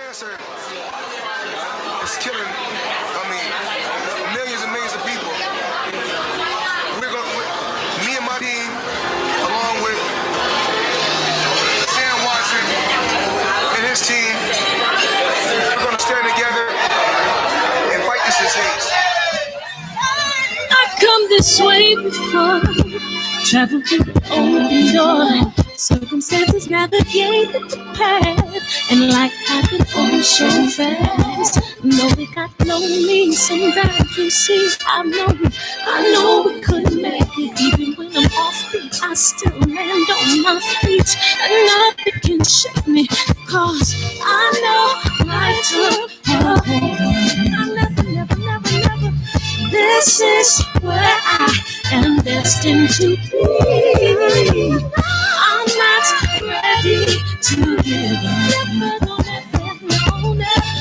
cancer is killing, millions and millions of people. Me and my team, along with Sam Watson and his team, we're going to stand together and fight this disease. I come this way before, travel through the open door. Circumstances navigated the path, and life happened all so fast. No, it got lonely sometimes. You see, I know we couldn't make it. Even when I'm off beat, I still land on my feet, and nothing can shake me, cause I know life took a hold on. I never. This is where I am destined to be. I'm not ready to give up.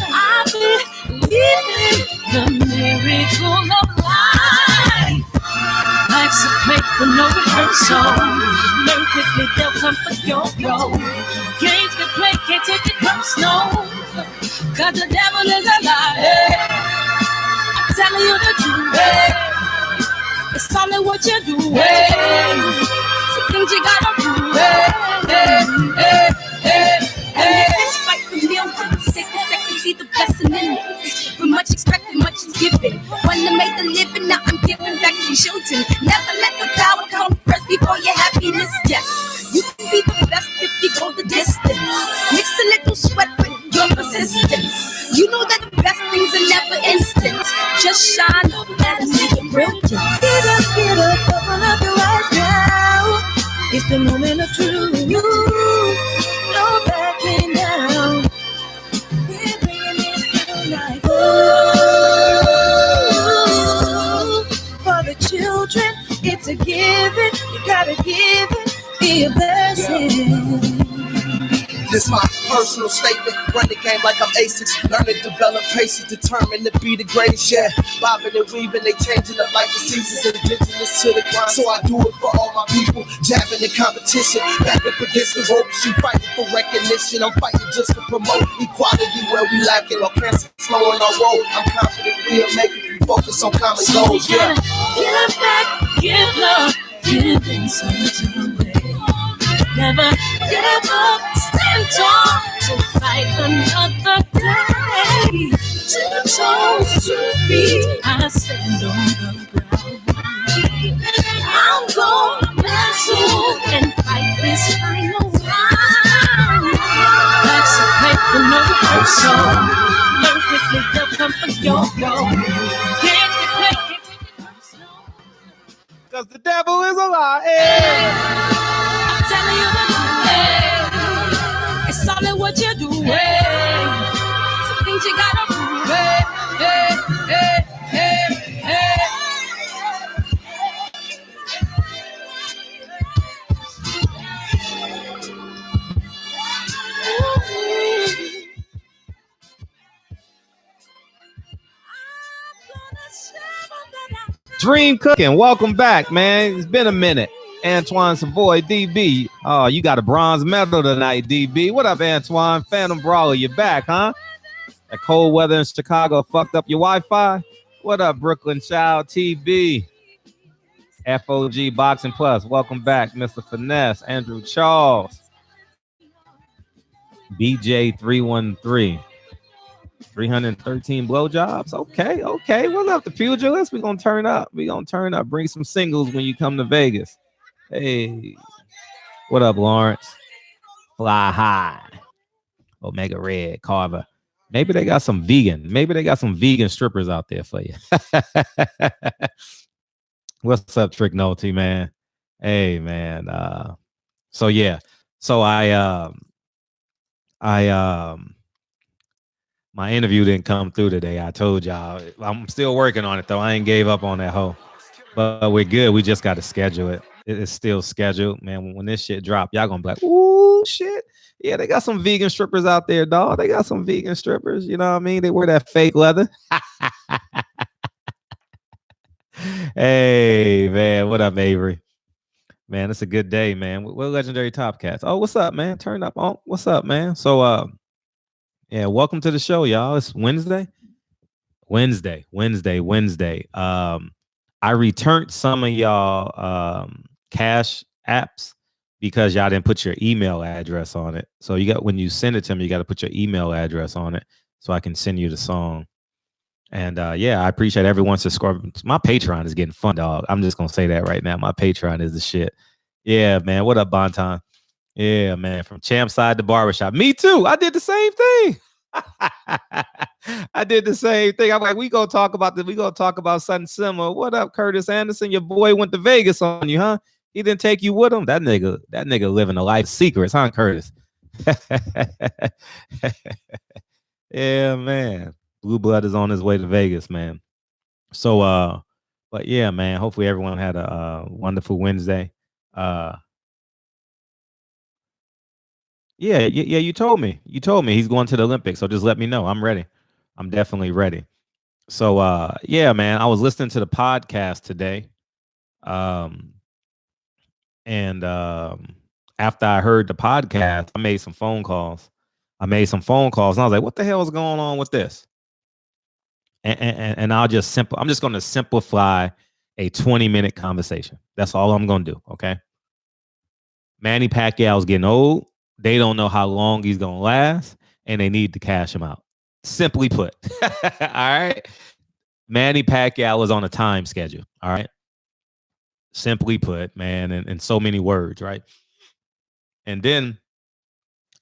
I believe in the miracle of life. Life's a play with no rehearsal. Learn quickly, they'll come for your role. Games can play, can't take it personal, cause the devil is a liar. I'm telling you the truth. It's all in what you do. Some things you gotta do. It's fight for millions. Take a second, see the blessing in it. With much expected, much is given. One to make the living, now I'm giving back to children. Never let the power come first before your happiness. Yes, you can be the best if you go the distance. Mix a little sweat with your persistence. You know that the best things are never instant. Just shine up, let us see your brilliance. Get up, open up your eyes now. It's the moment of truth. No backing down. We're bringing it to life. For the children, it's a given. You gotta give it, be a blessing. This my personal statement. Run the game like I'm ASICs. Learn to develop patience, determined to be the greatest. Yeah, bobbing and weaving, they changing up like the seasons. Indigenous to the grind, so I do it for all my people. Jabbing in competition, back up against the ropes. You fighting for recognition, I'm fighting just to promote equality where we lacking. Our cancer slowing our road. I'm confident we'll make it. We focus on common goals. Yeah, give back, give love, give in some way. Never give up, stand tall to fight another day. 2 toes, 2 feet, I stand on the ground. I'm gonna wrestle and fight this final round. Life's a play for no rehearsal. Learn quickly, they'll come for your role. Can't get play, can't take it personal. Cause the devil is a liar. Telling you the truth, it's all in what you do. Some things you gotta do. Dream Cooking, welcome back, man. It's been a minute. Antoine Savoy, DB. Oh, you got a bronze medal tonight, DB. What up, Antoine? Phantom Brawler, you back, huh? That cold weather in Chicago fucked up your Wi-Fi? What up, Brooklyn Child TB? FOG Boxing Plus, welcome back, Mr. Finesse, Andrew Charles. BJ313. 313 blowjobs. Okay. What's up, the pugilist? We're gonna turn up. Bring some singles when you come to Vegas. Hey, what up, Lawrence? Fly high. Omega Red, Carver. Maybe they got some vegan strippers out there for you. What's up, Trick Noty, man? Hey, man. So yeah. So I my interview didn't come through today. I told y'all. I'm still working on it though. I ain't gave up on that hoe. But we're good. We just got to schedule it. It's still scheduled, man. When this shit drop, y'all gonna be like, ooh, shit. Yeah, they got some vegan strippers out there, dog. They got some vegan strippers. You know what I mean? They wear that fake leather. Hey, man. What up, Avery? Man, it's a good day, man. We're Legendary Top Cats. Oh, what's up, man? Turn up. Oh, what's up, man? So, Yeah, welcome to the show, y'all. It's Wednesday. I returned some of y'all cash apps because y'all didn't put your email address on it. So you got, when you send it to me, you got to put your email address on it so I can send you the song. And yeah, I appreciate everyone subscribing. My Patreon is getting fun, dog. I'm just gonna say that right now. My Patreon is the shit. Yeah, man. What up, Bonton? Yeah, man. From champ side to barbershop. Me too. I did the same thing. I did the same thing. I'm like, we gonna talk about this. We gonna talk about something similar. What up, Curtis Anderson? Your boy went to Vegas on you, huh? He didn't take you with him. That nigga living a life of secrets, huh, Curtis? Yeah, man. Blue Blood is on his way to Vegas, man. So, but yeah, man. Hopefully everyone had a wonderful Wednesday. Yeah. You told me. You told me he's going to the Olympics. So just let me know. I'm ready. I'm definitely ready. So, yeah, man. I was listening to the podcast today, and after I heard the podcast, I made some phone calls. And I was like, "What the hell is going on with this?" And I'm just going to simplify a 20-minute conversation. That's all I'm going to do. Okay. Manny Pacquiao's getting old. They don't know how long he's going to last, and they need to cash him out. Simply put. All right. Manny Pacquiao is on a time schedule. All right. Simply put, man, in so many words. Right. And then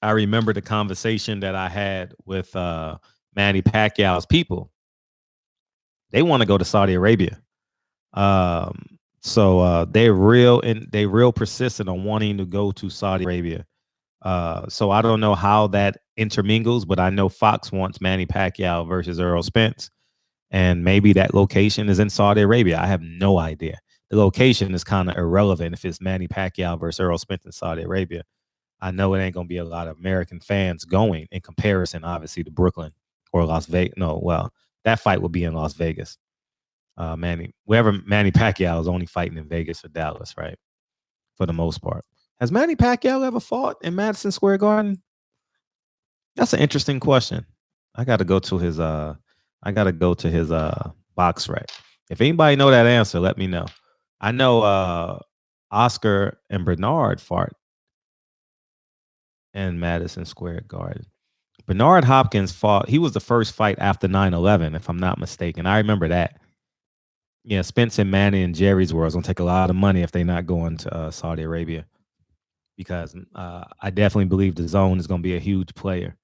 I remember the conversation that I had with Manny Pacquiao's people. They want to go to Saudi Arabia. So they're real persistent on wanting to go to Saudi Arabia. So I don't know how that intermingles, but I know Fox wants Manny Pacquiao versus Errol Spence, and maybe that location is in Saudi Arabia. I have no idea. The location is kind of irrelevant if it's Manny Pacquiao versus Errol Spence in Saudi Arabia. I know it ain't gonna be a lot of American fans going in comparison, obviously, to Brooklyn or Las Vegas. No, well, that fight will be in Las Vegas. Manny Pacquiao is only fighting in Vegas or Dallas, right? For the most part. Has Manny Pacquiao ever fought in Madison Square Garden? That's an interesting question. I gotta go to his box rec. If anybody know that answer, let me know. I know Oscar and Bernard fought in Madison Square Garden. Bernard Hopkins fought. He was the first fight after 9/11, if I'm not mistaken. I remember that. Yeah, Spence and Manny and Jerry's World is gonna take a lot of money if they're not going to Saudi Arabia, because I definitely believe the zone is gonna be a huge player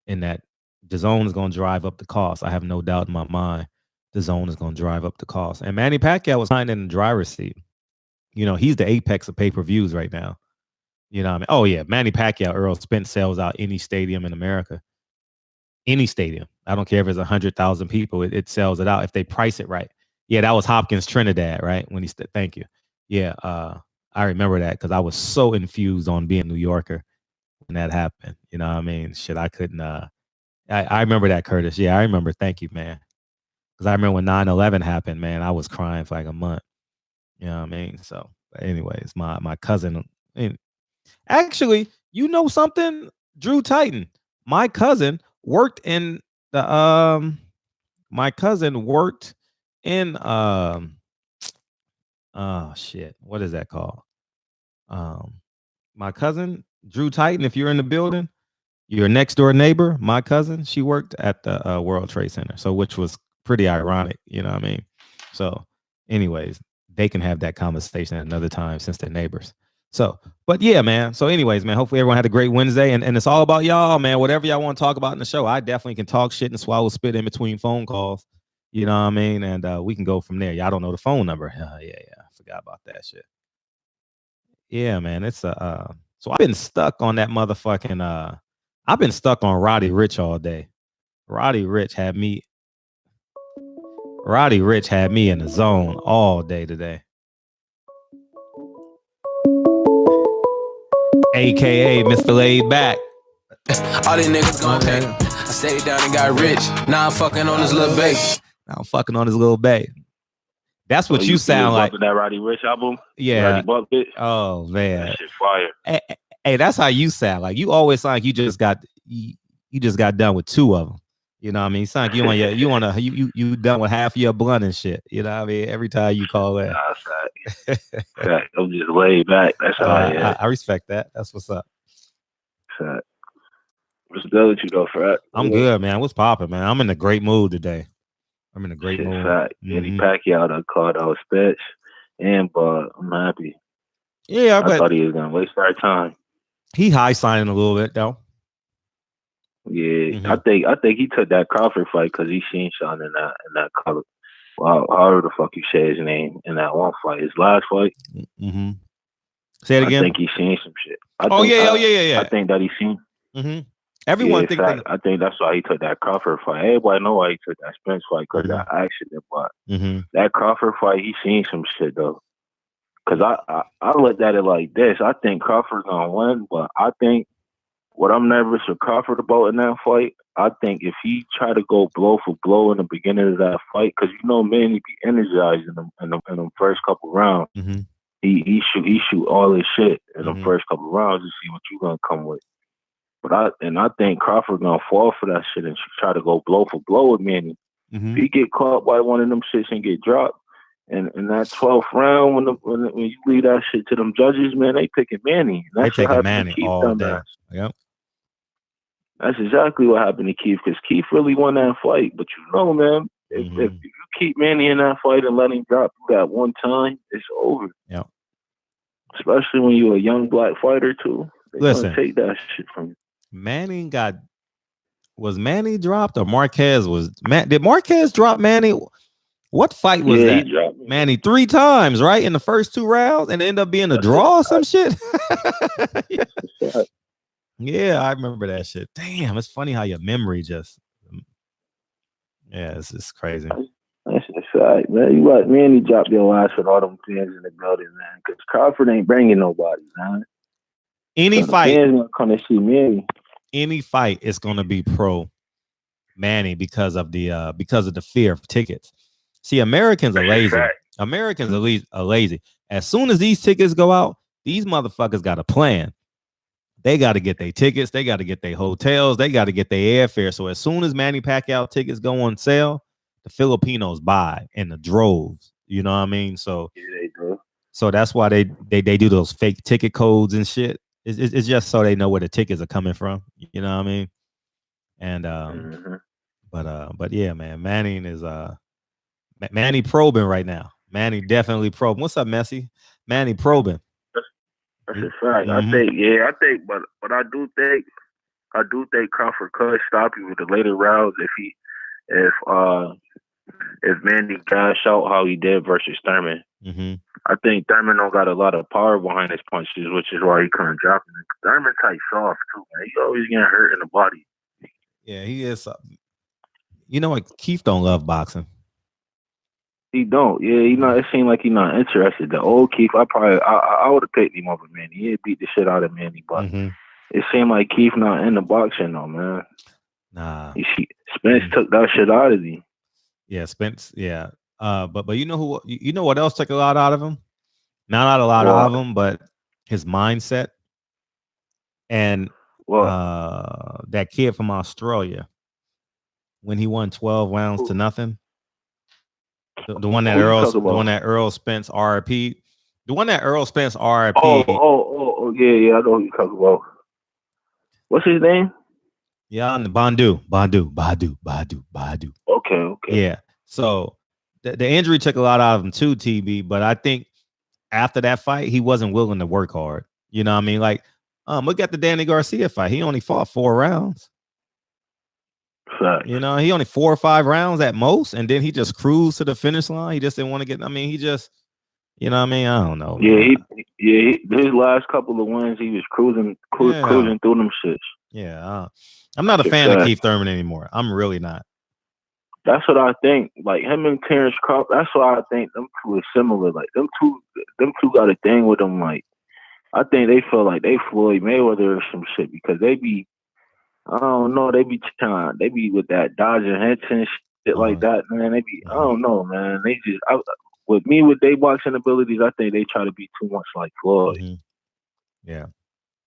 in that. The zone is gonna drive up the cost. I have no doubt in my mind. The zone is gonna drive up the cost. And Manny Pacquiao was kind of in the driver's seat. You know, he's the apex of pay-per-views right now. You know what I mean? Oh yeah, Manny Pacquiao, Errol Spence sells out any stadium in America. Any stadium. I don't care if it's 100,000 people. It sells it out if they price it right. Yeah, that was Hopkins Trinidad, right? When he said, "Thank you." Yeah, I remember that because I was so infused on being a New Yorker when that happened. You know what I mean? Shit, I couldn't. I remember that, Curtis. Yeah, I remember. Thank you, man. Because I remember when 9/11 happened, man, I was crying for like a month. You know what I mean? So, anyways, my cousin. Actually, you know something, Drew Titan. My cousin worked in the oh shit, what is that called? My cousin Drew Titan, if you're in the building, your next door neighbor, my cousin, she worked at the World Trade Center, so which was pretty ironic, you know what I mean? So, anyways, they can have that conversation at another time since they're neighbors. So, but yeah, man. So, anyways, man, hopefully everyone had a great Wednesday, and it's all about y'all, man. Whatever y'all want to talk about in the show, I definitely can talk shit and swallow spit in between phone calls. You know what I mean? And we can go from there. Y'all don't know the phone number. Yeah. I forgot about that shit. Yeah, man. It's so I've been stuck on that motherfucking I've been stuck on Roddy Ricch all day. Roddy Ricch had me in the zone all day today. AKA Mr. Laid Back. All these niggas going okay. I stayed down and got rich. Now I'm fucking on this little babe. That's what you sound like. That Roddy Ricch album? Yeah. Oh, man. That shit fire. Hey, that's how you sound. Like, you always sound like you just got you just got done with 2 of them. You know what I mean? It's like you done with half of your blunt and shit. You know what I mean? Every time you call that. Nah, fact. I'm just laid back. That's how I am. I respect that. That's what's up. Fact. What's good with you though, Frat? I'm good, man. What's popping, man? I'm in a great mood today. I'm in a great mood. Fact. Eddie Pacquiao done called out Spence and I'm happy. Yeah, I thought he was gonna waste our time. He high signing a little bit though. Yeah, I think he took that Crawford fight because he seen Sean in that color. Well, however the fuck you say his name in that one fight, his last fight. Say it again. I think he seen some shit. Yeah. I think that he seen. Everyone thinks that. I think that's why he took that Crawford fight. Everybody know why he took that Spence fight because that accident. But that Crawford fight, he seen some shit though. Because I looked at it like this. I think Crawford's gonna win, but I think what I'm nervous with Crawford about in that fight, I think if he try to go blow for blow in the beginning of that fight, because man, he be energized in them first couple rounds. He shoot all his shit in the first couple rounds to see what you gonna come with. But I think Crawford gonna fall for that shit and try to go blow for blow with Manny. If he get caught by one of them shits and get dropped, and in that 12th round, when you leave that shit to them judges, man, they picking Manny. They taking Manny all day. Yep. That's exactly what happened to Keith, because Keith really won that fight. But man, if you keep Manny in that fight and let him drop you that one time, it's over. Yeah. Especially when you're a young black fighter too. They're gonna take that shit from you. Was Manny dropped or Marquez was? Did Marquez drop Manny? What fight was that? He dropped Manny 3 times, right? In the first 2 rounds, and it ended up being a draw or some shit. Yeah, I remember that shit. Damn, it's funny how your memory just. Yeah, it's just crazy. That's just right, man. You let Manny drop your ass with all them fans in the building, man. Because Crawford ain't bringing nobody, man. Any fight, fans gonna come to see Manny. Any fight is gonna be pro Manny because of the fear of tickets. See, Americans are lazy. Americans are lazy. As soon as these tickets go out, these motherfuckers got a plan. They got to get their tickets. They got to get their hotels. They got to get their airfare. So as soon as Manny Pacquiao tickets go on sale, the Filipinos buy in the droves. You know what I mean? So yeah, they do. So that's why they do those fake ticket codes and shit. It's just so they know where the tickets are coming from. You know what I mean? And but yeah, man, Manning is Manny probing right now. Manny definitely probing. What's up, Messi? Manny probing. That's a fact. I think, but I do think Crawford could stop you with the later rounds if Manny cash out how he did versus Thurman. I think Thurman don't got a lot of power behind his punches, which is why he couldn't drop him. Thurman type soft too, man. He always getting hurt in the body. Yeah, he is. You know what? Keith don't love boxing. He don't. Yeah, it seemed like he's not interested. The old Keith, I would have picked him over Manny. He'd beat the shit out of Manny, but it seemed like Keith not in the boxing though, man. Nah. Spence took that shit out of him. Yeah, Spence. Yeah. But you know who? You know what else took a lot out of him? Not a lot out of him, but his mindset. And that kid from Australia, when he won 12 rounds to nothing. The one that Earl Spence RIP. The one that Earl Spence RIP. Oh, yeah, I know who you talking about. What's his name? Yeah, Badu. Okay. Yeah. So the injury took a lot out of him too, TB. But I think after that fight, he wasn't willing to work hard. You know what I mean? Like, look at the Danny Garcia fight. He only fought 4 rounds. Fact. You know, he only 4 or 5 rounds at most, and then he just cruised to the finish line. He just didn't want to get. I mean, he just, you know what I mean? I don't know. Yeah, his last couple of wins, he was cruising through them shits. Yeah, I'm not a fan of Keith Thurman anymore. I'm really not. That's what I think. Like him and Terrence Crawford. That's why I think them two are similar. Like them two got a thing with them. Like I think they feel like they Floyd Mayweather or some shit because they be. I don't know. They be with that Dodger Henson shit like that, man. They be. I don't know, man. They just. With their boxing abilities, I think they try to be too much like Floyd. Yeah.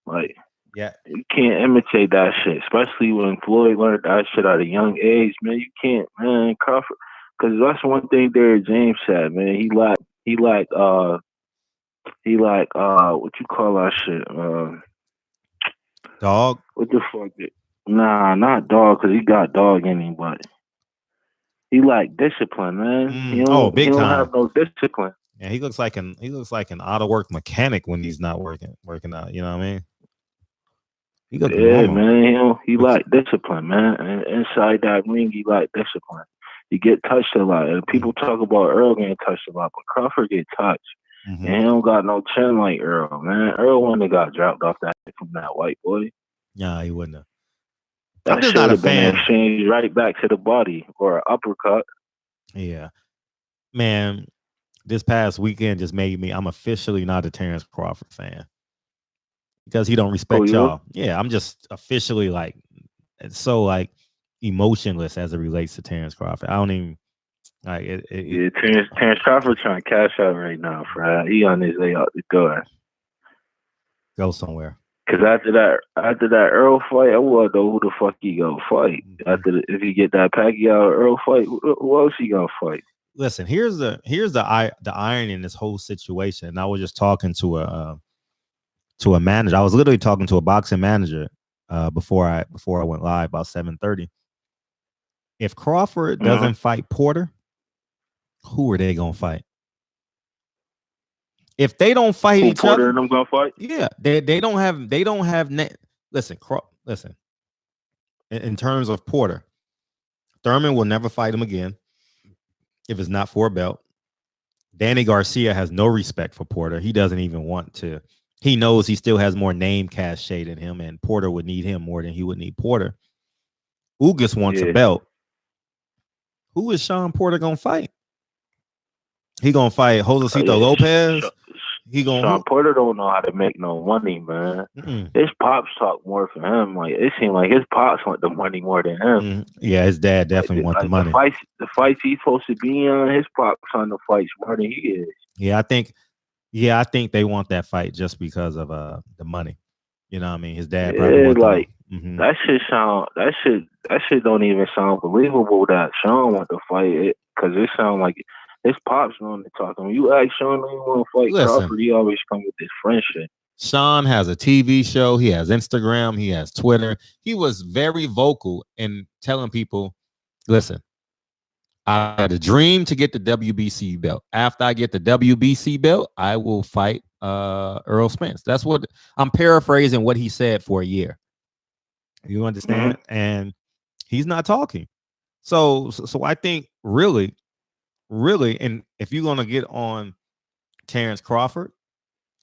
Like Yeah. You can't imitate that shit, especially when Floyd learned that shit at a young age, man. You can't, man, Crawford. Because that's one thing Derrick James said, man. He like, what you call that shit? Dog. What the fuck? Nah, not dog, because he got dog in him, but he like discipline, man. He don't have no discipline. Yeah, he looks like an auto work mechanic when he's not working out. You know what I mean? He looks normal. Man. He like discipline, man. And inside that ring, he like discipline. He get touched a lot. And people talk about Earl getting touched a lot, but Crawford get touched. Mm-hmm. And he don't got no chin like Earl, man. Earl wouldn't have got dropped off that from that white boy. Nah, he wouldn't have. I'm just not a fan. Exchange right back to the body or an uppercut. Yeah, man. This past weekend just made me. I'm officially not a Terrence Crawford fan because he don't respect y'all. Yeah, I'm just officially like so like emotionless as it relates to Terrence Crawford. I don't even like it. Terrence Crawford trying to cash out right now, Fred. He on his way out the door. Go somewhere. Cause after that Earl fight, I want to know who the fuck he gonna fight. If he get that Pacquiao Earl fight, who else he gonna fight? Listen, here's the irony in this whole situation. And I was just talking to a manager. I was literally talking to a boxing manager before I went live about 7:30. If Crawford doesn't fight Porter, who are they gonna fight? If they don't fight each Porter other, and them gonna fight. Yeah, they don't have. Listen. In terms of Porter, Thurman will never fight him again if it's not for a belt. Danny Garcia has no respect for Porter. He doesn't even want to. He knows he still has more name cachet than him, and Porter would need him more than he would need Porter. Ugas wants a belt. Who is Sean Porter gonna fight? He gonna fight Josecito Lopez. Sean Porter don't know how to make no money, man. His pops talk more for him. Like it seemed like his pops want the money more than him. Yeah, his dad definitely wants the money. The fights he's supposed to be on, his pops on the fights more than he is. Yeah, I think they want that fight just because of the money. You know what I mean? His dad probably wants like that shit don't even sound believable that Sean want to fight it because it sound like his pops want to talk. When you ask Sean, do you want to fight Crawford? He always come with this friendship. Sean has a TV show. He has Instagram. He has Twitter. He was very vocal in telling people, listen, I had a dream to get the WBC belt. After I get the WBC belt, I will fight Earl Spence. That's what I'm paraphrasing what he said for a year. You understand? And he's not talking. So I think really, and if you're going to get on Terrence Crawford,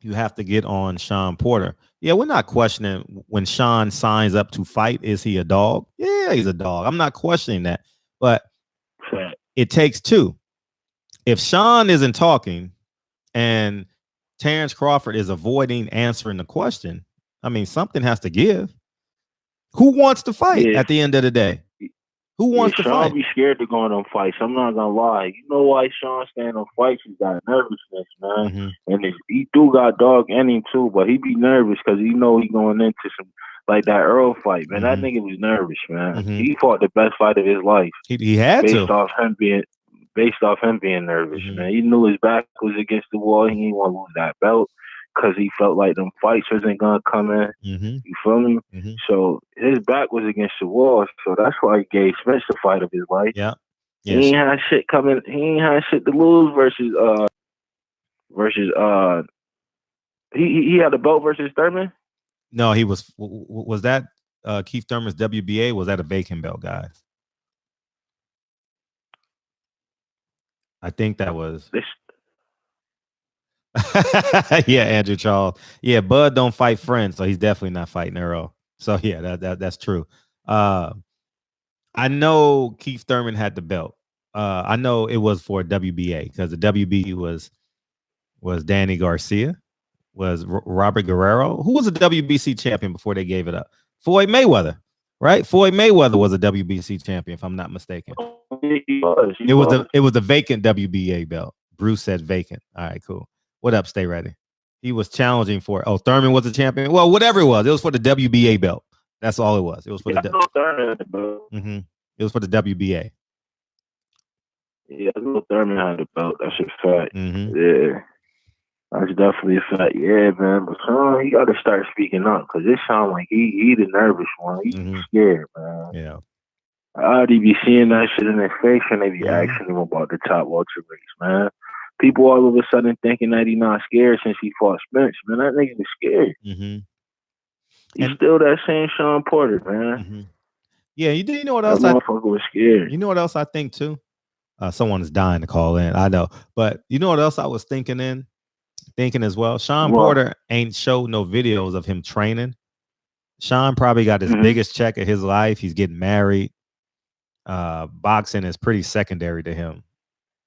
you have to get on Sean Porter. Yeah, we're not questioning when Sean signs up to fight, is he a dog? Yeah, he's a dog. I'm not questioning that. But it takes two. If Sean isn't talking and Terrence Crawford is avoiding answering the question, I mean, something has to give. Who wants to fight at the end of the day? Who wants to fight? Sean be scared to go on them fights. I'm not gonna lie. You know why Sean staying on fights? He got nervousness, man. And he do got dog in him too, but he be nervous because he know he going into some like that Earl fight, man. That nigga was nervous, man. He fought the best fight of his life. He had based off him being nervous, man. He knew his back was against the wall. He didn't want to lose that belt because he felt like them fights wasn't gonna come in. You feel me? So his back was against the wall. So that's why he gave Spence the fight of his life. Yeah. He ain't had shit coming. He ain't had shit to lose versus he had a belt versus Thurman. No, he was that Keith Thurman's WBA? Was that a vacant belt, guys? I think that was. Yeah, Andrew Charles. Yeah, Bud don't fight friends, so he's definitely not fighting Earl. So yeah, that's true. I know Keith Thurman had the belt. I know it was for WBA because the WBA was Danny Garcia, was Robert Guerrero, who was a WBC champion before they gave it up. Floyd Mayweather, right? Floyd Mayweather was a WBC champion, if I'm not mistaken. It was the vacant WBA belt. Bruce said vacant. All right, cool. What up? Stay ready. He was challenging for. Oh, Thurman was the champion. Well, whatever it was for the WBA belt. That's all it was. It was for the. Mm-hmm. It was for the WBA. Yeah, I know Thurman had the belt. That's a fact. Mm-hmm. Yeah, that's definitely a fact. Yeah, man. But he got to start speaking up because it sounds like he the nervous one. He's scared, man. Yeah. I already be seeing that shit in his face when they be asking him about the top welterweights, man. People all of a sudden thinking that he not scared since he fought Spence. Man, that nigga was scared. Mm-hmm. He's still that same Sean Porter, man. Mm-hmm. Yeah, you know what else? That motherfucker was scared. You know what else I think too? Someone is dying to call in. I know, but you know what else I was thinking as well? Sean Porter ain't showed no videos of him training. Sean probably got his biggest check of his life. He's getting married. Boxing is pretty secondary to him.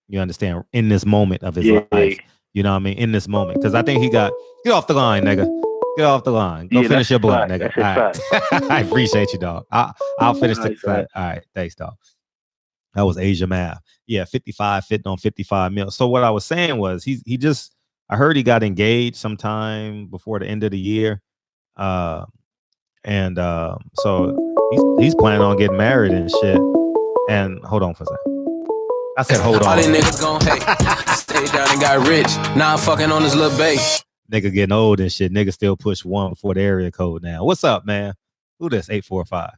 You understand? In this moment of his life, you know what I mean? In this moment, because I think he get off the line, nigga. Get off the line. Go finish your blunt, nigga. All right. I appreciate you, dog. I'll finish the cut. All right, thanks, dog. That was Asia Math. Yeah, 55 fitting on 55 mil. So what I was saying was I heard he got engaged sometime before the end of the year. So he's planning on getting married and shit. And hold on for a second. I said hold on. All these niggas gon' hate. Stayed down and got rich. Now I'm fucking on this little base. Nigga getting old and shit. Nigga still push 1 before the area code now. What's up, man? Who this? 845.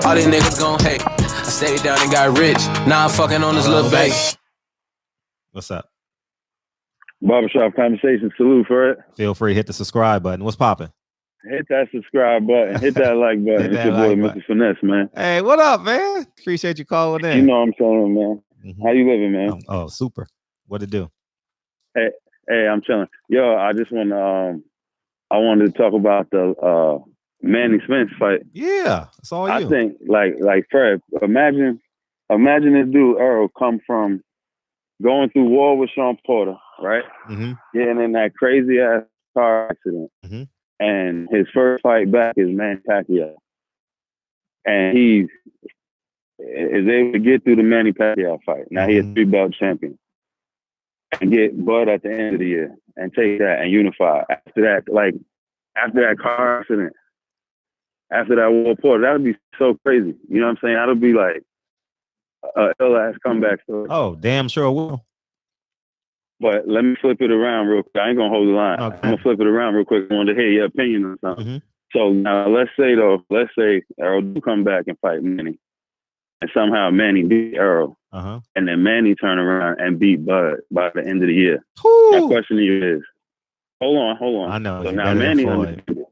All these niggas gon' hate. I stayed down and got rich. Now I'm fucking on this little base. What's up? Barbershop Conversation. Salute for it. Feel free to hit the subscribe button. What's popping? Hit that subscribe button. Hit that like button. It's your boy, Mr. Finesse, man. Hey, what up, man? Appreciate you calling in. You know I'm chilling, man. How you living, man? Oh, super. What it do? Hey, I'm chilling. Yo, I just want to, I wanted to talk about the Manny Spence fight. Yeah, that's all you. I think, like Fred, imagine this dude, Earl, come from going through war with Sean Porter, right? Mm-hmm. Getting in that crazy-ass car accident. Mm-hmm. And his first fight back is Manny Pacquiao. And he is able to get through the Manny Pacquiao fight. Now he is 3-belt champion. And get Bud at the end of the year and take that and unify. After that car accident, after that war Porter, that would be so crazy. You know what I'm saying? That would be like a ill-ass comeback story. Oh, damn sure will. But let me flip it around real quick. I ain't gonna hold the line. Okay. I'm gonna flip it around real quick. I wanted to hear your opinion on something. Mm-hmm. So now let's say Earl do come back and fight Manny. And somehow Manny beat Earl. Uh-huh. And then Manny turn around and beat Bud by the end of the year. Woo! My question to you is, hold on. I know. So now Manny undisputed,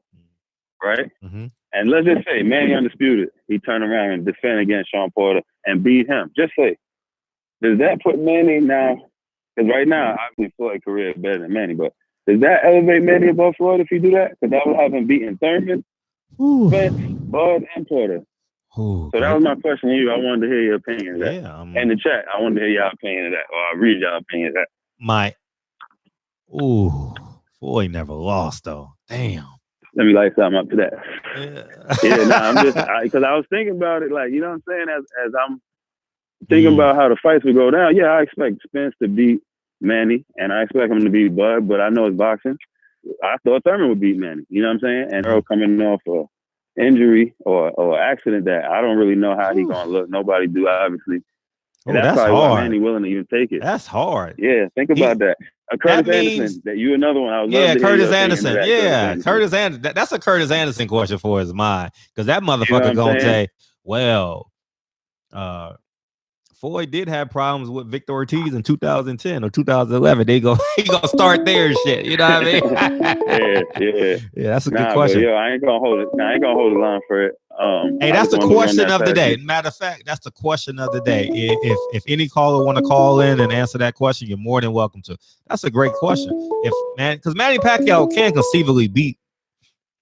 right? Mm-hmm. And let's just say Manny undisputed. He turn around and defend against Sean Porter and beat him. Just say, does that put Manny now? Because right now, obviously Floyd's career is better than Manny, but does that elevate Manny above Floyd if you do that? Because that would have him beating Thurman, Spence, Bud, and Porter. Ooh, so that was my question to you. I wanted to hear your opinion of that. Yeah, in the chat, I wanted to hear your opinion of that, or I'll read your opinion of that. Floyd never lost, though. Damn. Let me light something up to that. I'm just, because I was thinking about it, like, you know what I'm saying? As I'm thinking about how the fights would go down, I expect Spence to beat Manny, and I expect him to beat Bud, but I know it's boxing. I thought Thurman would beat Manny, you know what I'm saying? And Earl coming off a injury or accident that I don't really know how he gonna look. Nobody do, obviously. And that's probably hard. why Manny willing to even take it. That's hard. Yeah, think about that. Curtis Anderson, that you another one. I would love to Curtis Anderson. Curtis Anderson. That's a Curtis Anderson question for his mind, because that motherfucker gonna say, well, Floyd did have problems with Victor Ortiz in 2010 or 2011. He gonna start there and shit. You know what I mean? Yeah, that's a good question. I ain't gonna hold it. I ain't gonna hold the line for it. Hey, that's the question of the day. Matter of fact, that's the question of the day. If any caller want to call in and answer that question, you're more than welcome to. That's a great question. Because Manny Pacquiao can conceivably beat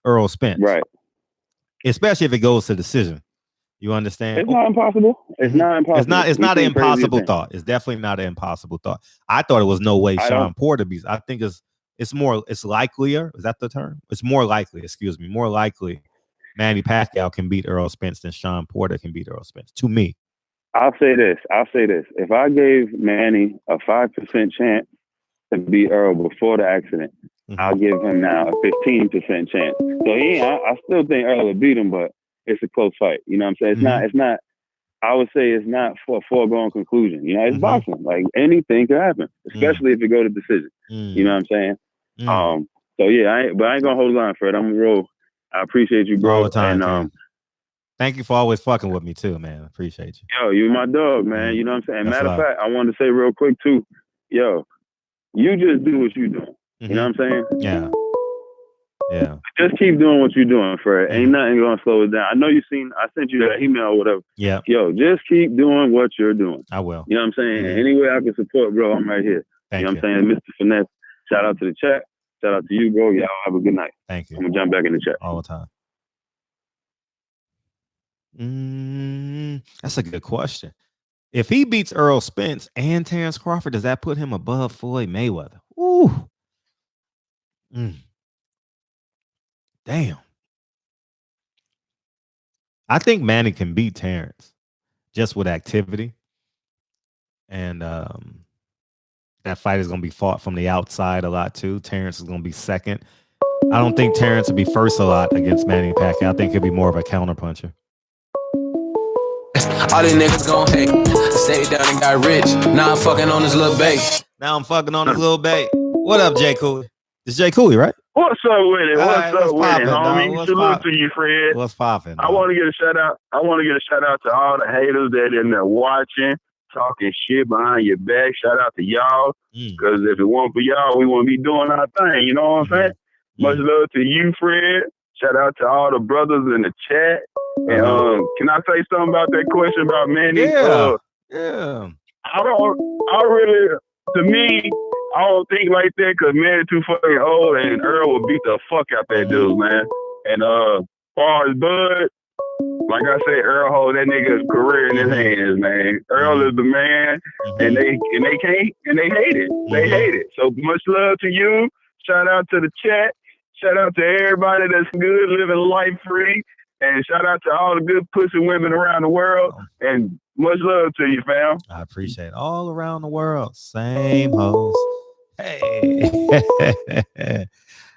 Earl Spence, right? Especially if it goes to decision. You understand? It's not impossible. It's not impossible. It's not an impossible thought. It's definitely not an impossible thought. I thought it was no way Sean Porter beats. I think it's likelier. Is that the term? It's more likely. More likely Manny Pacquiao can beat Earl Spence than Sean Porter can beat Earl Spence. To me, I'll say this. If I gave Manny a 5% chance to beat Earl before the accident, I'll give him now a 15% chance. So I still think Earl will beat him, but it's a close fight. You know what I'm saying? It's not. I would say it's not for a foregone conclusion. You know, it's boxing. Like anything could happen, especially if it go to decision. You know what I'm saying? So yeah, I ain't gonna hold on, Fred. I'm gonna roll. I appreciate you, bro. All the time, and thank you for always fucking with me too, man. I appreciate you. Yo, you my dog, man. You know what I'm saying? Matter of fact, I wanted to say real quick too. Yo, you just do what you doing. You know what I'm saying? Yeah. Just keep doing what you're doing, Fred. Ain't nothing gonna slow it down. I know I sent you that email or whatever. Yeah. Yo, just keep doing what you're doing. I will. You know what I'm saying? Any way I can support, bro, I'm right here. Thank you know what I'm saying? Mr. Finesse, shout out to the chat. Shout out to you, bro. Y'all have a good night. Thank you. I'm gonna jump back in the chat. All the time. That's a good question. If he beats Earl Spence and Terrence Crawford, does that put him above Floyd Mayweather? Ooh. Damn. I think Manny can beat Terrence just with activity. And that fight is going to be fought from the outside a lot too. Terrence is going to be second. I don't think Terrence will be first a lot against Manny Pacquiao. I think he'll be more of a counterpuncher. All these niggas gon' hate. I stayed down and got rich. Now I'm fucking on this little bait. What up, Jay Cooley? It's Jay Cooley, right? What's up with it? What's up with it, homie? Salute to you, Fred. What's popping? I want to get a shout out. I want to get a shout out to all the haters that in there watching, talking shit behind your back. Shout out to y'all, because if it weren't for y'all, we wouldn't be doing our thing. You know what I'm saying? Much love to you, Fred. Shout out to all the brothers in the chat. And can I say something about that question about Manny? Yeah. To me, I don't think like that because Manny too fucking old and Earl will beat the fuck out that dude, man. And far as Bud, like I said, Earl hold that nigga's career in his hands, man. Earl is the man, and they hate it. They hate it. So much love to you. Shout out to the chat. Shout out to everybody that's good, living life free. And shout out to all the good pussy women around the world. And much love to you, fam. I appreciate it. All around the world. Same hoes. Hey.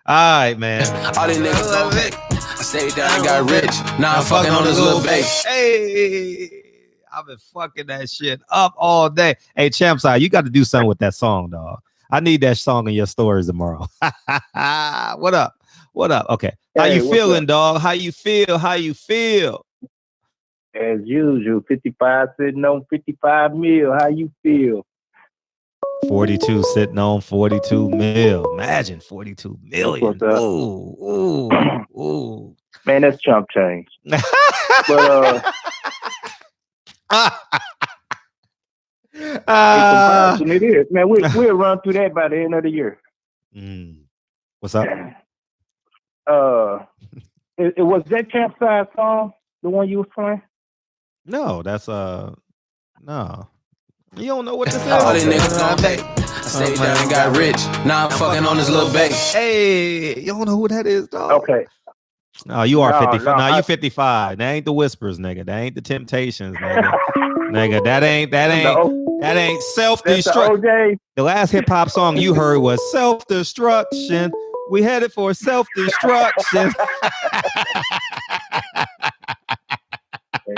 All right, man. All these niggas gon' hate. I stayed down and got rich. Now I'm fucking on this little bait. Hey. I've been fucking that shit up all day. Hey, Champs, you got to do something with that song, dog. I need that song in your stories tomorrow. What up? Okay. How you feeling, dog? How you feel? As usual, 55 sitting on 55 mil. How you feel? 42 sitting on 42 mil. Imagine 42 million. Ooh. Man, that's chump change. But it is. Man, we'll run through that by the end of the year. What's up? It was that Campside song, the one you was playing? No, that's no. You don't know what this is. All these niggas gon' hate. I stayed down and got rich. Now I'm fucking on this little bait. Hey, you don't know who that is, dog? Okay. No, you are 55. No, you 55. That ain't the Whispers, nigga. That ain't the Temptations, nigga. Nigga, that ain't self-destruction. The last hip hop song you heard was Self-Destruction. We headed for self-destruction.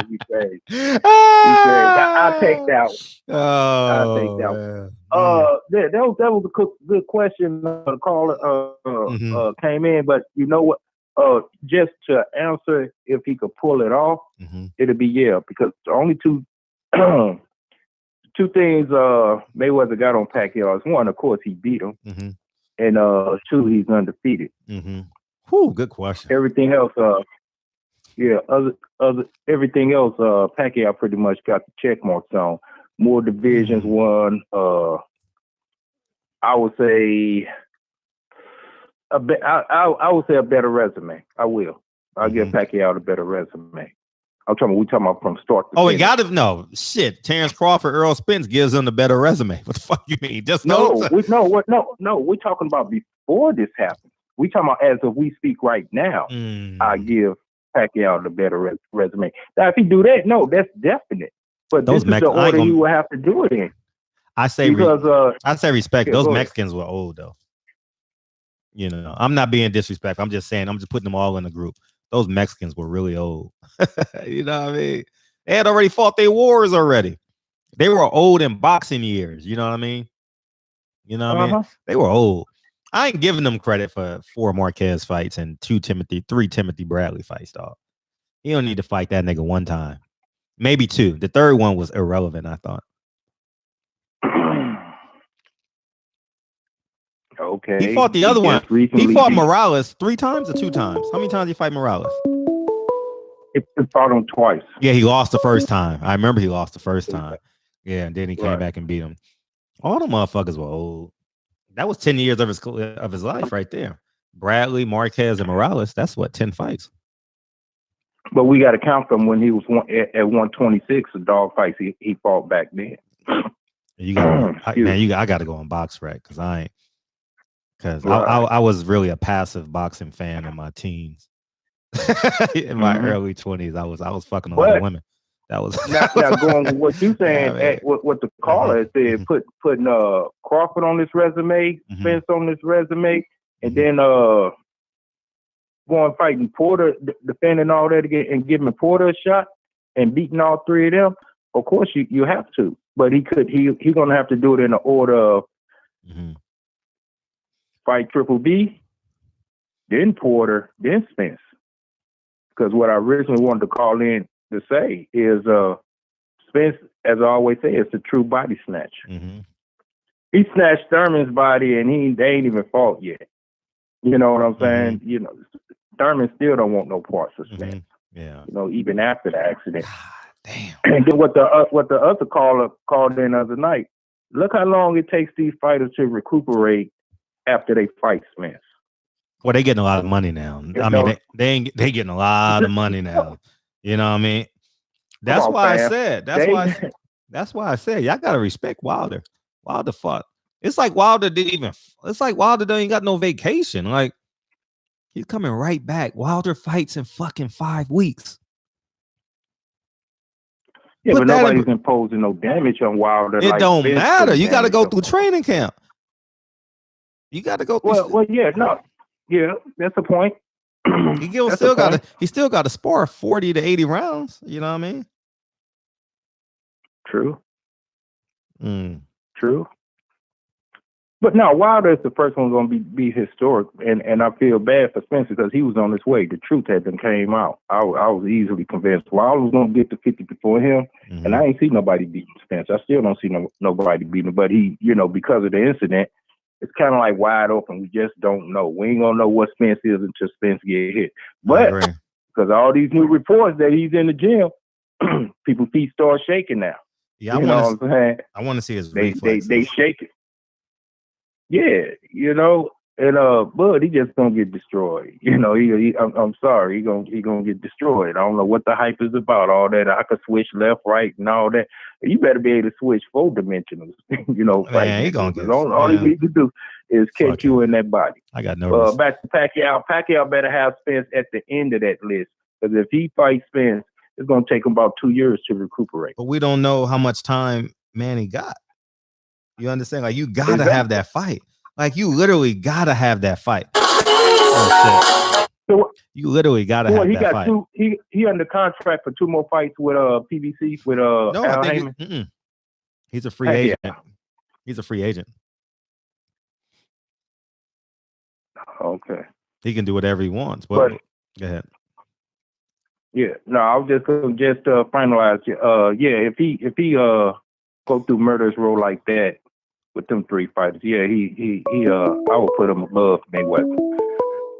You crazy. I'll take that one. I'll take that one. That was a good question. The caller came in, but you know what? Just to answer if he could pull it off, it'll be because the only two things Mayweather got on Pacquiao is one, of course, he beat him, and two, he's undefeated. Whew, good question. Everything else, everything else, Pacquiao pretty much got the check marks on. More divisions won. I would say I would say a better resume. I'll give Pacquiao a better resume. We talking about from start to finish. It got to no shit. Terrence Crawford, Earl Spence gives him the better resume. What the fuck you mean? Just no. We're talking about before this happened. We talking about as if we speak right now. I give Pacquiao the better resume. Now, if he do that, no, that's definite. But those this is the order you will have to do it in. I say because I say respect. yeah, Those Mexicans were old though. You know, I'm not being disrespectful. I'm just saying, I'm just putting them all in a group. Those Mexicans were really old. You know what I mean? They had already fought their wars already. They were old in boxing years. You know what I mean? You know what I mean? They were old. I ain't giving them credit for 4 Marquez fights and 3 Timothy Bradley fights, dog. He don't need to fight that nigga one time. Maybe 2. The third one was irrelevant, I thought. Okay. He fought the other one. He fought Morales 3 times or 2 times. How many times did he fight Morales? He fought him twice. Yeah, he lost the first time. I remember he lost the first time. Yeah, and then he came back and beat him. All the motherfuckers were old. That was 10 years of his life right there. Bradley, Marquez, and Morales. That's what, 10 fights. But we got to count them when he was at 126. The dog fights he fought back then. You got I got to go on BoxRec because I was really a passive boxing fan in my teens. In my early 20s, I was fucking a lot of women. That was now going with what you saying. What the caller said, putting Crawford on this resume, Spence on this resume, and then going fighting Porter, defending all that again, and giving Porter a shot and beating all 3 of them. Of course, you have to, but he's gonna have to do it in the order of fight Triple B, then Porter, then Spence. Because what I originally wanted to call in to say is Spence, as I always say, is a true body snatch. He snatched Thurman's body and they ain't even fought yet. You know what I'm saying? You know, Thurman still don't want no parts of Spence. Yeah. You know, even after the accident. Damn. And then what the other caller called in the other night, look how long it takes these fighters to recuperate after they fight Spence. Well, they getting a lot of money now. I mean, they getting a lot of money now. You know what I mean? That's why I said. That's why I said y'all gotta respect Wilder. Wilder fought. It's like Wilder didn't even. It's like Wilder ain't got no vacation. Like he's coming right back. Wilder fights in fucking 5 weeks. Yeah, but nobody's imposing no damage on Wilder. It don't matter. You got to go through training camp. You got to go through. Well, yeah, no. Yeah, that's the point. He still got to spar 40 to 80 rounds. You know what I mean? True. True. But no, Wilder is the first one going to be historic, and I feel bad for Spencer because he was on his way. The truth had been came out. I was easily convinced Wilder was going to get to 50 before him, and I ain't see nobody beating Spencer. I still don't see nobody beating him, but he, you know, because of the incident, it's kind of like wide open. We just don't know. We ain't gonna know what Spence is until Spence get hit. But because all these new reports that he's in the gym, people's feet start shaking now. Yeah, I want to see his reflexes. They shake it. Yeah, you know, and Bud, he just gonna get destroyed. You know, I'm sorry, he gonna get destroyed. I don't know what the hype is about. All that I could switch left, right, and all that. You better be able to switch 4 dimensionals. You know, man, he gonna get. All he needs to do is catch you in that body. I got no. Back to Pacquiao. Pacquiao better have Spence at the end of that list because if he fights Spence, it's gonna take him about 2 years to recuperate. But we don't know how much time Manny got. You understand? Like you gotta have that fight. Like you literally gotta have that fight. Oh, shit. You literally gotta have that fight. He under contract for 2 more fights with PBC with no, Al Heyman. He's a free agent. Yeah. He's a free agent. Okay. He can do whatever he wants. But go ahead. Yeah. No, I was just gonna finalize. If he go through murderous role like that with them 3 fighters, yeah, he I would put him above Mayweather.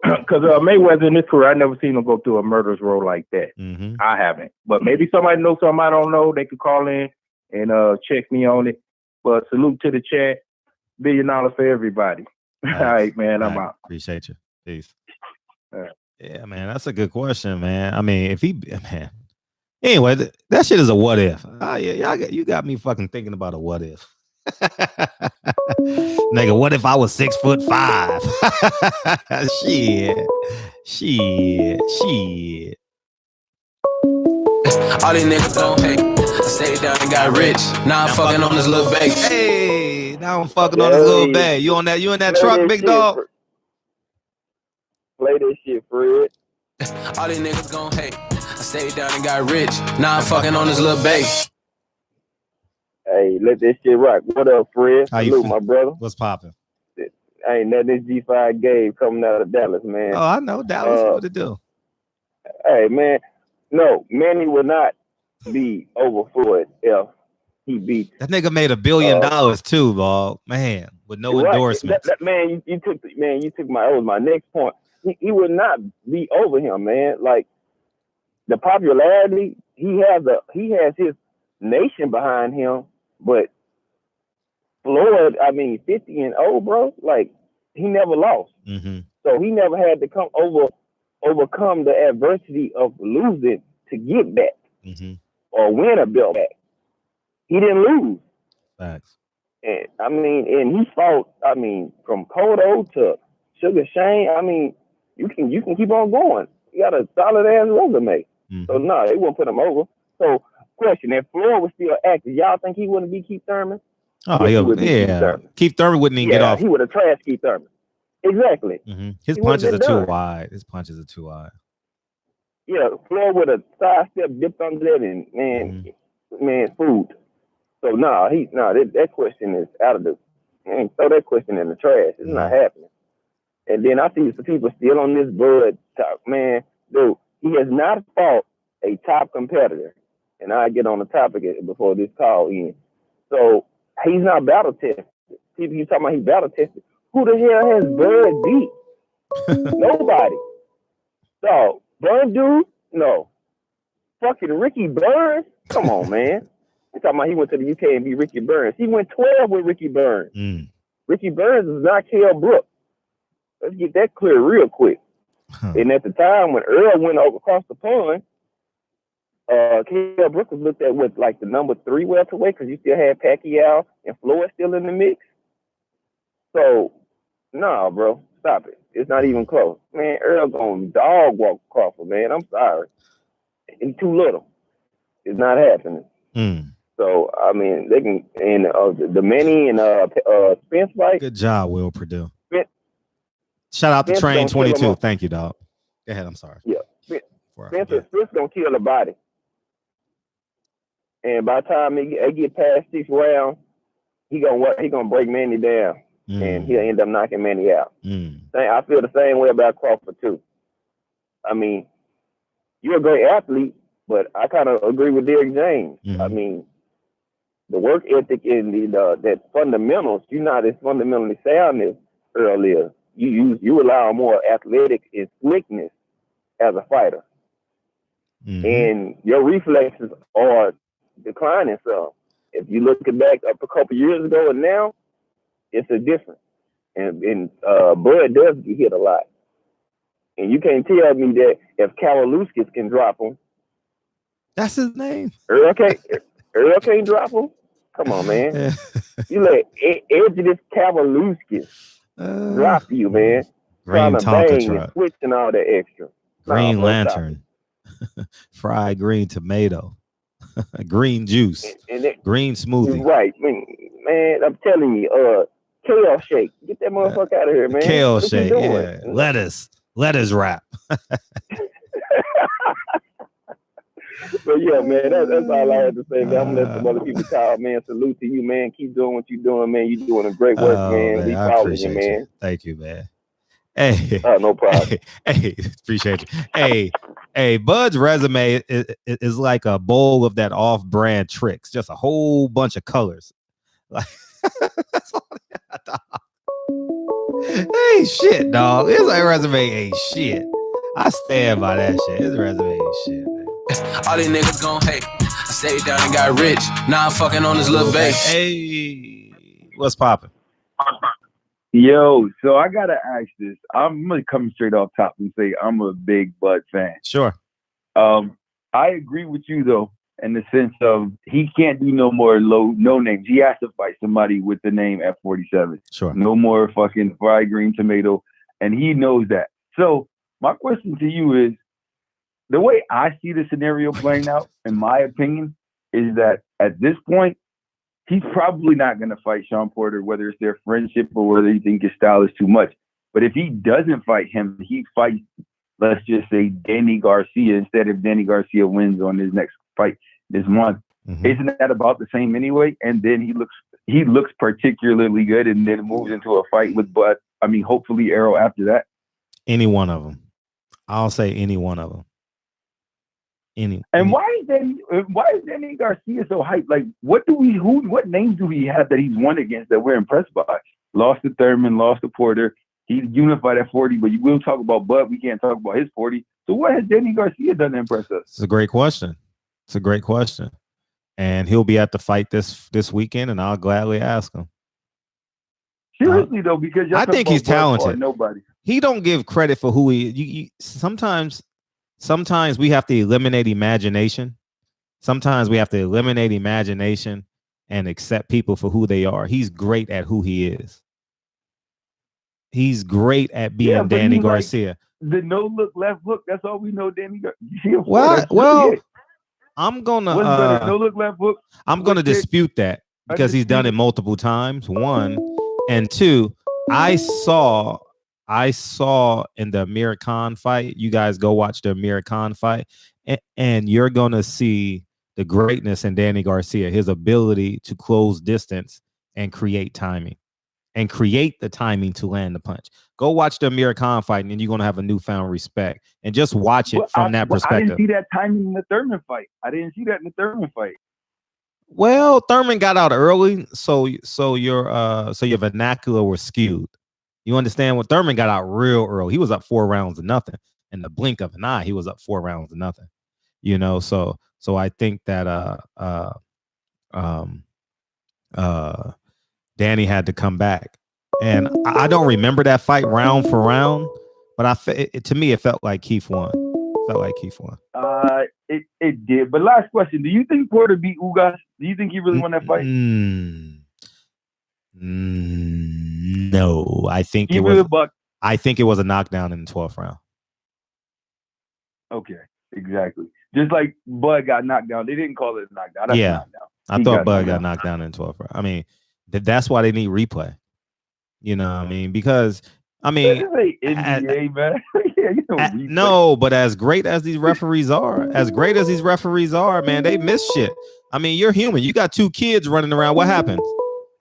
Because Mayweather in his career, I never seen him go through a murderous role like that. I haven't. But maybe somebody knows something I don't know. They could call in and check me on it. But salute to the chat. $1 billion for everybody. All right, man. I'm out. Appreciate you. Peace. Yeah, man. That's a good question, man. I mean, man. Anyway, that shit is a what if. You got me fucking thinking about a what if. Nigga, what if I was 6'5"? Shit. All these niggas gon' hate. I stayed down and got rich. Now I'm fucking on this little baby. Hey, now I'm fucking on this little bag. You on that? You in that truck, big dog? Play this shit, Fred. All these niggas gon' hate. I stayed down and got rich. Now I'm fucking on this little baby. Hey, let this shit rock. What up, Fred? How you Salute, feel? my brother. What's popping? Ain't nothing this G5 Gabe coming out of Dallas, man. Oh, I know Dallas. What to do? Hey, man. No, Manny will not be over Floyd if he beats. That nigga made $1 billion too, ball. Man, with no right. endorsements. Man, you took my next point. He would not be over him, man. Like the popularity, he has his nation behind him, but Floyd, 50-0, bro. Like he never lost, so he never had to overcome the adversity of losing to get back or win a belt back. He didn't lose. Facts. And he fought. From Cotto to Sugar Shane. You can keep on going. You got a solid ass resume. So no, they wouldn't put him over. So question: if Floyd was still active, y'all think he wouldn't be Keith Thurman? Oh yeah. Keith Thurman wouldn't even get off. He would have trashed Keith Thurman. Exactly. His punches are too wide. Yeah, Floyd would have sidestepped, dipped under that, and man, food. So that question is out of the. Man, throw that question in the trash. It's not happening. And then I see some people still on this Bud top. Man, dude, he has not fought a top competitor. And I get on the topic before this call in. So he's not battle tested. People you talking about he's battle tested. Who the hell has Bud beat? Nobody. So Bud dude? No. Fucking Ricky Burns? Come on, man. You talking about he went to the UK and beat Ricky Burns. He went 12 with Ricky Burns. Ricky Burns is not Kell Brook. Let's get that clear real quick. And at the time when Earl went over across the pond, Kell Brook was looked at with like the number 3 welterweight because you still had Pacquiao and Floyd still in the mix. So, nah, bro, stop it. It's not even close. Man, Earl gonna dog walk Crawford, man. I'm sorry. He's too little. It's not happening. So, they can, and the Manny and Spence fight. Good job, Will Purdue. Shout out to Train 22. Thank you, dog. Go ahead. I'm sorry. Yeah. Spence gonna kill the body. And by the time they get past 6 rounds, he gonna break Manny down. And he'll end up knocking Manny out. I feel the same way about Crawford too. You're a great athlete, but I kind of agree with Derrick James. The work ethic and that fundamentals, you're not as fundamentally sound as Earl is. You rely on more athletic and slickness as a fighter. And your reflexes are declining some. If you look back up a couple years ago and now, it's a difference. And Bud does get hit a lot. And you can't tell me that if Kawaluskis can drop him. That's his name. Earl can't drop him? Come on, man. You let Edgedus Kawaluskis drop you, man. Green Tonka truck. Switch and all that extra. Green Lantern. Fried green tomato. Green juice. Green smoothie. Right. Man, I'm telling you, kale shake. Get that motherfucker out of here, man. Kale shake, yeah. Lettuce wrap. But yeah, man, that's all I had to say, man. I'm gonna let some other people talk, man. Salute to you, man. Keep doing what you're doing, man. You're doing a great work, man. We following you, man. You. Thank you, man. Hey, no problem. Hey, appreciate you. Hey, Bud's resume is like a bowl of that off-brand tricks, just a whole bunch of colors. Like that's all I got, dog. Hey, shit, dog. His resume ain't shit. I stand by that shit. His resume ain't shit, man. All these niggas gon' hate. I stayed down and got rich. Now I'm fucking on this little baby. Hey, what's poppin'? Yo, so I gotta ask this. I'm gonna come straight off top and say I'm a big Bud fan. Sure. I agree with you though, in the sense of he can't do no more no names. He has to fight somebody with the name F47. Sure. No more fucking fried green tomato, and he knows that. So my question to you is, the way I see the scenario playing out, in my opinion, is that at this point, he's probably not going to fight Sean Porter, whether it's their friendship or whether he thinks his style is too much. But if he doesn't fight him, he fights, let's just say, Danny Garcia instead of Danny Garcia wins on his next fight this month. Mm-hmm. Isn't that about the same anyway? And then he looks particularly good, and then moves into a fight with Bud. I mean, hopefully Errol after that. Any one of them. I'll say any one of them. Why is Danny Garcia so hyped? Like, what names do he have that he's won against that we're impressed by? Lost to Thurman, lost to Porter. He's unified at 40, but you will talk about Bud. We can't talk about his 40. So what has Danny Garcia done to impress us? It's a great question. And he'll be at the fight this weekend, and I'll gladly ask him. Seriously though, because I think he's talented. Nobody. He don't give credit for who he. Sometimes we have to eliminate imagination. Sometimes we have to eliminate imagination and accept people for who they are. He's great at who he is. He's great at being Danny Garcia. The no look left hook. That's all we know. Danny Garcia. Well, I'm gonna no look left hook. I'm gonna dispute that because he's done it multiple times. One and two. I saw in the Amir Khan fight. You guys go watch the Amir Khan fight, and you're gonna see the greatness in Danny Garcia. His ability to close distance and create timing. And create the timing to land the punch. Go watch the Amir Khan fight, and then you're gonna have a newfound respect. And just watch it from that perspective. I didn't see that timing in the Thurman fight. Well, Thurman got out early, so your vernacular was skewed. You understand? When Thurman got out real early, he was up 4 rounds to nothing. In the blink of an eye, he was up 4 rounds to nothing. You know, so I think that Danny had to come back, and I don't remember that fight round for round, but to me it felt like Keith won. It did. But last question: do you think Porter beat Ugas? Do you think he really won that fight? No, I think it was. I think it was a knockdown in the 12th round. Okay, exactly. Just like Bud got knocked down, they didn't call it a knockdown. That's a knockdown. I thought Bud got knocked down in the 12th round. I mean. That's why they need replay. You know what I mean? Because NBA, man. No, but as great as these referees are, man, they miss shit. I mean, you're human. You got 2 kids running around. What happens?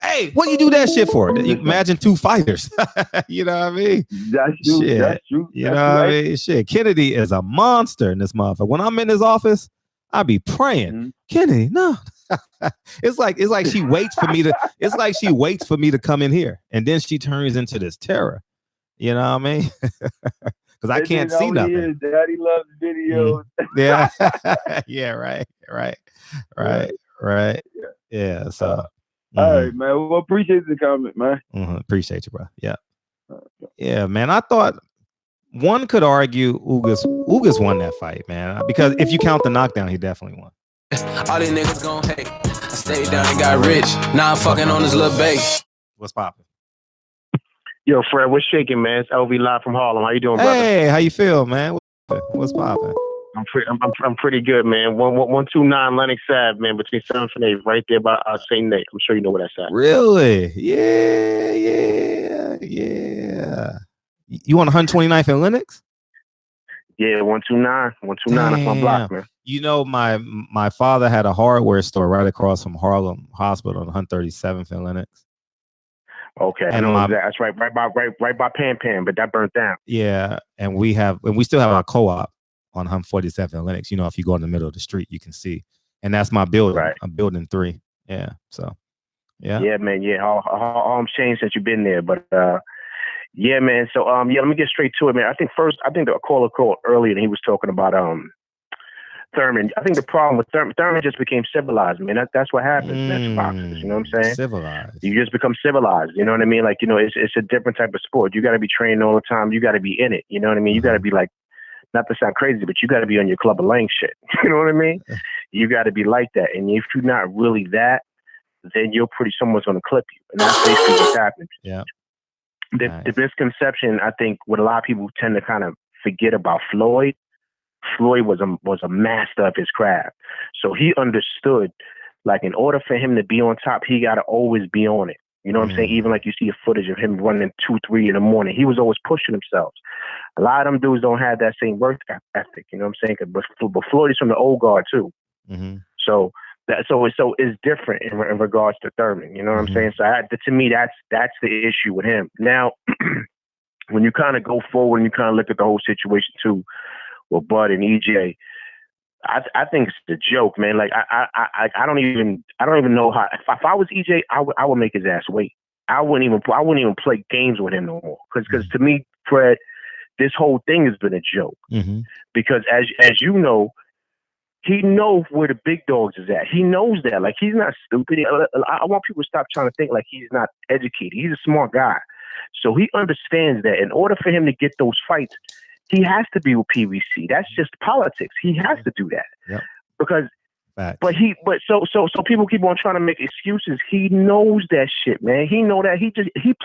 Hey, what you do that shit for? Imagine 2 fighters. You know what I mean? That's true. Shit. That's true. You know what I mean? Shit. Kennedy is a monster in this motherfucker. When I'm in his office, I be praying. Kennedy, no. It's like she waits for me to come in here, and then she turns into this terror. You know what I mean? Because I can't see nothing. Daddy loves videos. Yeah. Yeah. Right. Yeah. So. All right, man. Well, appreciate the comment, man. Appreciate you, bro. Yeah. Yeah, man. I thought one could argue Ugas won that fight, man, because if you count the knockdown, he definitely won. All these niggas gon' hate. I stayed down and got rich. Now I'm fucking on this little base. What's poppin'? Yo, Fred, what's shaking, man? It's LV live from Harlem. How you doing, brother? Hey, how you feel, man? What's poppin'? I'm pretty good, man. 129 Lennox Ave, man, between 7th and 8th, right there by St. Nate. I'm sure you know where that's at. Really? Yeah. You on 129th and Lennox? Yeah, 129. 129. That's my block, man. You know, my father had a hardware store right across from Harlem Hospital on 137th and Lennox. Okay, and I know that's right by Pan, but that burnt down. Yeah, and we still have our co-op on 147th and Lennox. You know, if you go in the middle of the street, you can see, and that's my building. Right. I'm building 3. Yeah, so yeah. Yeah, man. Yeah, all changed since you've been there, but yeah, man. So let me get straight to it, man. I think the caller called earlier, and he was talking about Thurman. I think the problem with Thurman just became civilized, man. That's what happens. That's boxers. You know what I'm saying? Civilized. You just become civilized. You know what I mean? Like, you know, it's a different type of sport. You got to be trained all the time. You got to be in it. You know what I mean? You got to be like, not to sound crazy, but you got to be on your Club of Lang shit. You know what I mean? You got to be like that. And if you're not really that, then someone's going to clip you. And that's basically what's happening. Yeah. The misconception, I think, what a lot of people tend to kind of forget about Floyd Floyd was a master of his craft. So he understood, like, in order for him to be on top, he got to always be on it. You know what I'm saying? Even like you see a footage of him running 2, 3 in the morning, he was always pushing himself. A lot of them dudes don't have that same work ethic. You know what I'm saying? But Floyd is from the old guard too. So it's different in regards to Thurman. You know what I'm saying? So to me, that's the issue with him. Now, when you kind of go forward and you kind of look at the whole situation too, with Bud and EJ, I think it's the joke, man. Like I don't even know how. If I was EJ, I would make his ass wait. I wouldn't even play games with him no more. Because to me, Fred, this whole thing has been a joke. Because as you know, he knows where the big dogs is at. He knows that. Like, he's not stupid. I want people to stop trying to think like he's not educated. He's a smart guy. So he understands that in order for him to get those fights, he has to be with PBC. That's just politics. He has to do that. Yep. Because Facts. but so people keep on trying to make excuses. He knows that shit, man. He know that he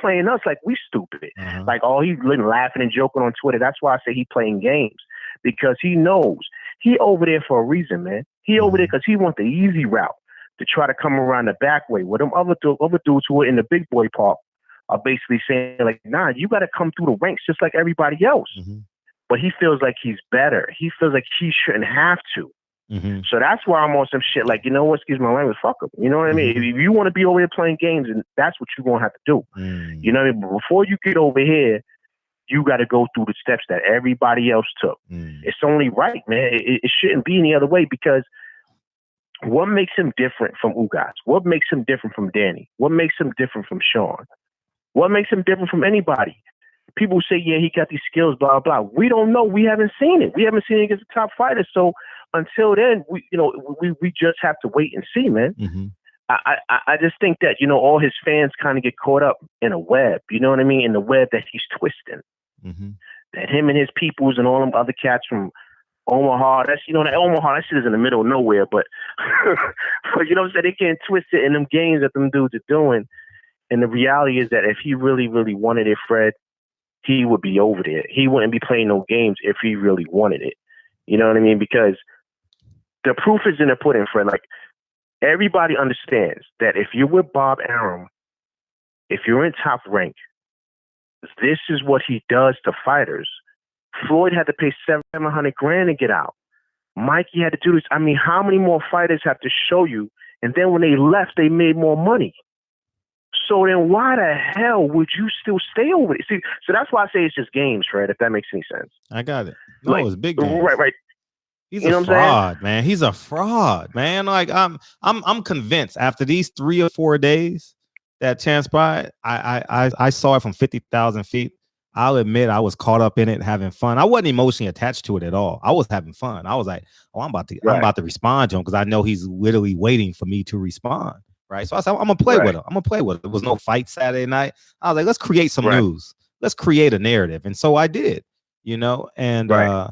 playing us like we stupid. Like, oh, he's laughing and joking on Twitter. That's why I say he playing games, because he knows he over there for a reason, man. He over there because he want the easy route to try to come around the back way. Where them other dudes who are in the big boy park are basically saying like, nah, you got to come through the ranks just like everybody else. But he feels like he's better. He feels like he shouldn't have to. So that's why I'm on some shit like, you know what, excuse my language, fuck him. You know what I mean? If you want to be over here playing games, and that's what you're going to have to do. You know what I mean? But before you get over here, you got to go through the steps that everybody else took. It's only right, man. It shouldn't be any other way, because what makes him different from Ugas? What makes him different from Danny? What makes him different from Sean? What makes him different from anybody? People say, yeah, he got these skills, blah, blah. We don't know. We haven't seen it. We haven't seen it against the top fighters. So until then, we just have to wait and see, man. I just think that, all his fans kind of get caught up in a web, you know what I mean? In the web that he's twisting. That him and his peoples and all them other cats from Omaha, that Omaha, that shit is in the middle of nowhere, but, but you know what I'm saying? They can't twist it in them games that them dudes are doing. And the reality is that if he really, really wanted it, Fred, he would be over there. He wouldn't be playing no games if he really wanted it. You know what I mean? Because the proof is in the pudding, Fred. Like, everybody understands that if you're with Bob Arum, if you're in top rank, this is what he does to fighters. Floyd had to pay $700,000 to get out. Mikey had to do this. I mean, how many more fighters have to show you? And then when they left, they made more money. So then why the hell would you still stay over it? See, so that's why I say it's just games, Fred, if that makes any sense. I got it. No, it's big games. Right. He's a fraud, man. He's a fraud, man. Like, I'm convinced after these 3 or 4 days that transpired, I saw it from 50,000 feet. I'll admit I was caught up in it, having fun. I wasn't emotionally attached to it at all. I was having fun. I was like, oh, I'm about to respond to him, because I know he's literally waiting for me to respond. Right. So I said, I'm gonna play with him. I'm gonna play with him. There was no fight Saturday night. I was like, let's create some news. Let's create a narrative. And so I did, and I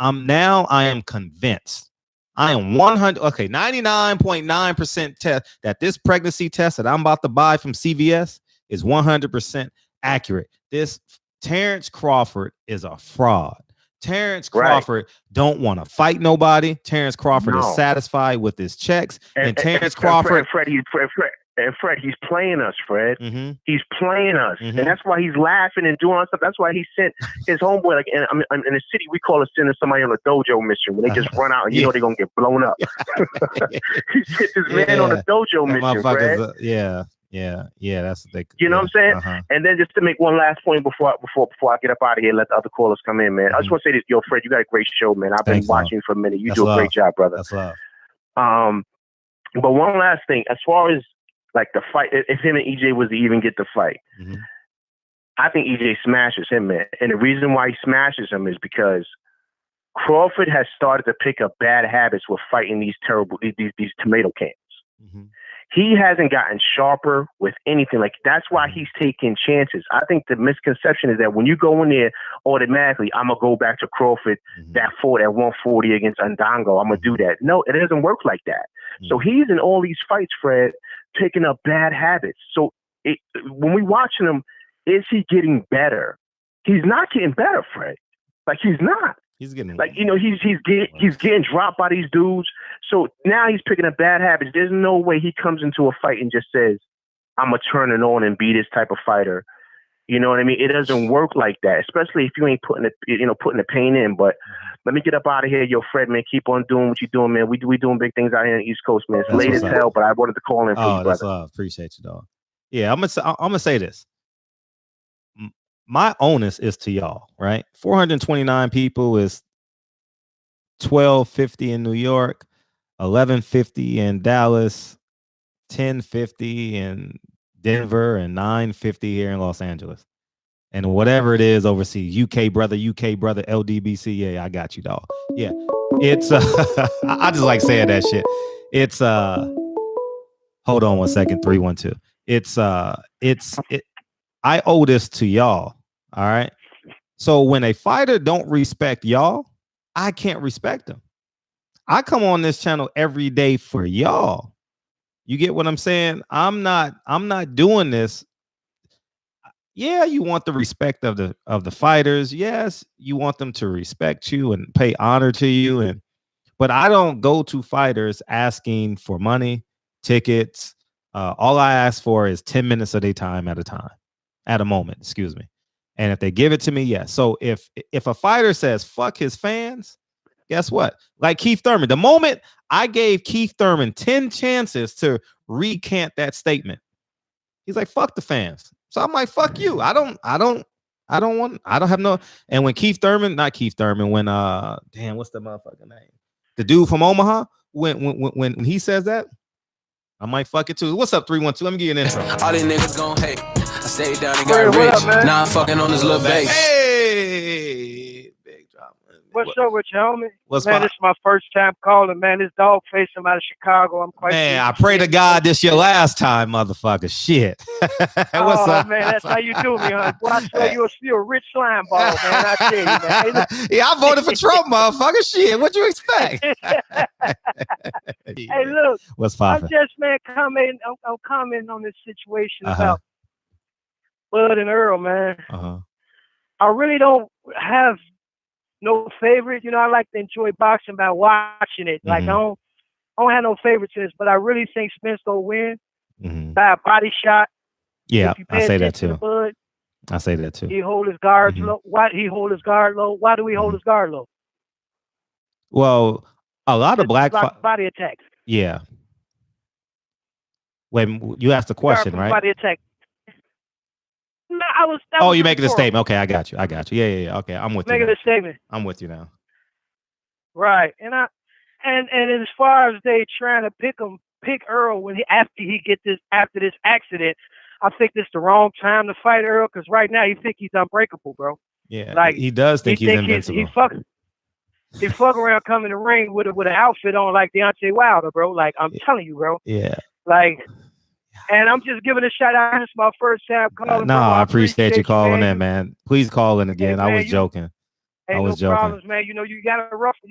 am convinced. I am 99.9% test that this pregnancy test that I'm about to buy from CVS is 100% accurate. This Terrence Crawford is a fraud. Terrence Crawford don't want to fight nobody. Terrence Crawford is satisfied with his checks. And Terrence Crawford... Fred, he's playing us, Fred. He's playing us. And that's why he's laughing and doing stuff. That's why he sent his homeboy, like, in the city, we call it sending somebody on a dojo mission, when they just run out and they're going to get blown up. He sent this man on a dojo mission, Fred. That's you know what I'm saying? And then just to make one last point before I get up out of here, let the other callers come in, man. I just want to say this, yo, Fred, you got a great show, man. I've been watching for a minute. You do a great job, brother. That's love. But one last thing, as far as like the fight, if him and EJ was to even get the fight, I think EJ smashes him, man. And the reason why he smashes him is because Crawford has started to pick up bad habits with fighting these tomato cans. He hasn't gotten sharper with anything. Like, that's why he's taking chances. I think the misconception is that when you go in there, automatically, I'm going to go back to Crawford, that fought at 140 against Undango. I'm going to do that. No, it doesn't work like that. So he's in all these fights, Fred, picking up bad habits. So when we watching him, is he getting better? He's not getting better, Fred. Like, he's not. He's getting like, he's getting dropped by these dudes. So now he's picking up bad habits. There's no way he comes into a fight and just says, I'm gonna turn it on and be this type of fighter. You know what I mean? It doesn't work like that, especially if you ain't putting the pain in. But let me get up out of here, yo, Fred, man. Keep on doing what you're doing, man. We doing big things out here in the East Coast, man. It's late as hell, but I wanted to call in for you, that's brother. appreciate you, dog. Yeah, I'm gonna say this. My onus is to y'all, right? 429 people is 1250 in New York, 1150 in Dallas, 1050 in Denver, and 950 here in Los Angeles. And whatever it is overseas, UK brother, LDBC, yeah, I got you, dog. Yeah, it's I just like saying that shit. It's hold on one second, 312. I owe this to y'all. All right. So when a fighter don't respect y'all, I can't respect them. I come on this channel every day for y'all. You get what I'm saying? I'm not doing this. Yeah, you want the respect of the fighters. Yes, you want them to respect you and pay honor to you. But I don't go to fighters asking for money, tickets. All I ask for is 10 minutes of their time at a moment, excuse me. And if they give it to me, yes. So if a fighter says fuck his fans, guess what? Like Keith Thurman, the moment I gave Keith Thurman 10 chances to recant that statement, he's like, fuck the fans. So I'm like, fuck you. I don't have no. And when when damn, what's the motherfucking name? The dude from Omaha, when he says that, I might fuck it too. What's up, 312? Let me give you an intro. All these niggas gon' hate. I stayed down and got rich. Now I'm fucking on this little base. Hey, big drop. What's up with you, homie? What's man, this is my first time calling, man. This dog face, I'm out of Chicago. I'm quite man, I pray to God this your last time, motherfucker. Shit. What's up? Man, that's how you do me, huh? Boy, I swear you're still a rich slime ball, man. I tell you, man. Yeah, I voted for Trump, motherfucker. Shit, what you expect? Hey, look. What's poppin'? I'm just, man, I'm commenting on this situation about Bud and Earl, man. I really don't have no favorite. You know, I like to enjoy boxing by watching it. Like I don't have no favorites in this, but I really think Spence gonna win by a body shot. Yeah, I say that too. I say that too. He hold his guard low. Why he hold his guard low? Why do we hold his guard low? Well, a lot of black body attacks. Yeah. Wait, you asked the question, right? Body attack. No, you making a statement. Okay, I got you. Yeah. Okay, I'm with you. Making a statement. I'm with you now. Right, and as far as they trying to pick Earl after this accident, I think this the wrong time to fight Earl because right now he think he's unbreakable, bro. Yeah, like he does think he's invincible. He fuck around coming to the ring with an outfit on like Deontay Wilder, bro. Like I'm telling you, bro. Yeah. Like. And I'm just giving a shout out. This is my first time calling. No, I appreciate you calling in, man. Please call in again. Hey, man, I was joking. I was joking. Problems, man. You know, you gotta ruffle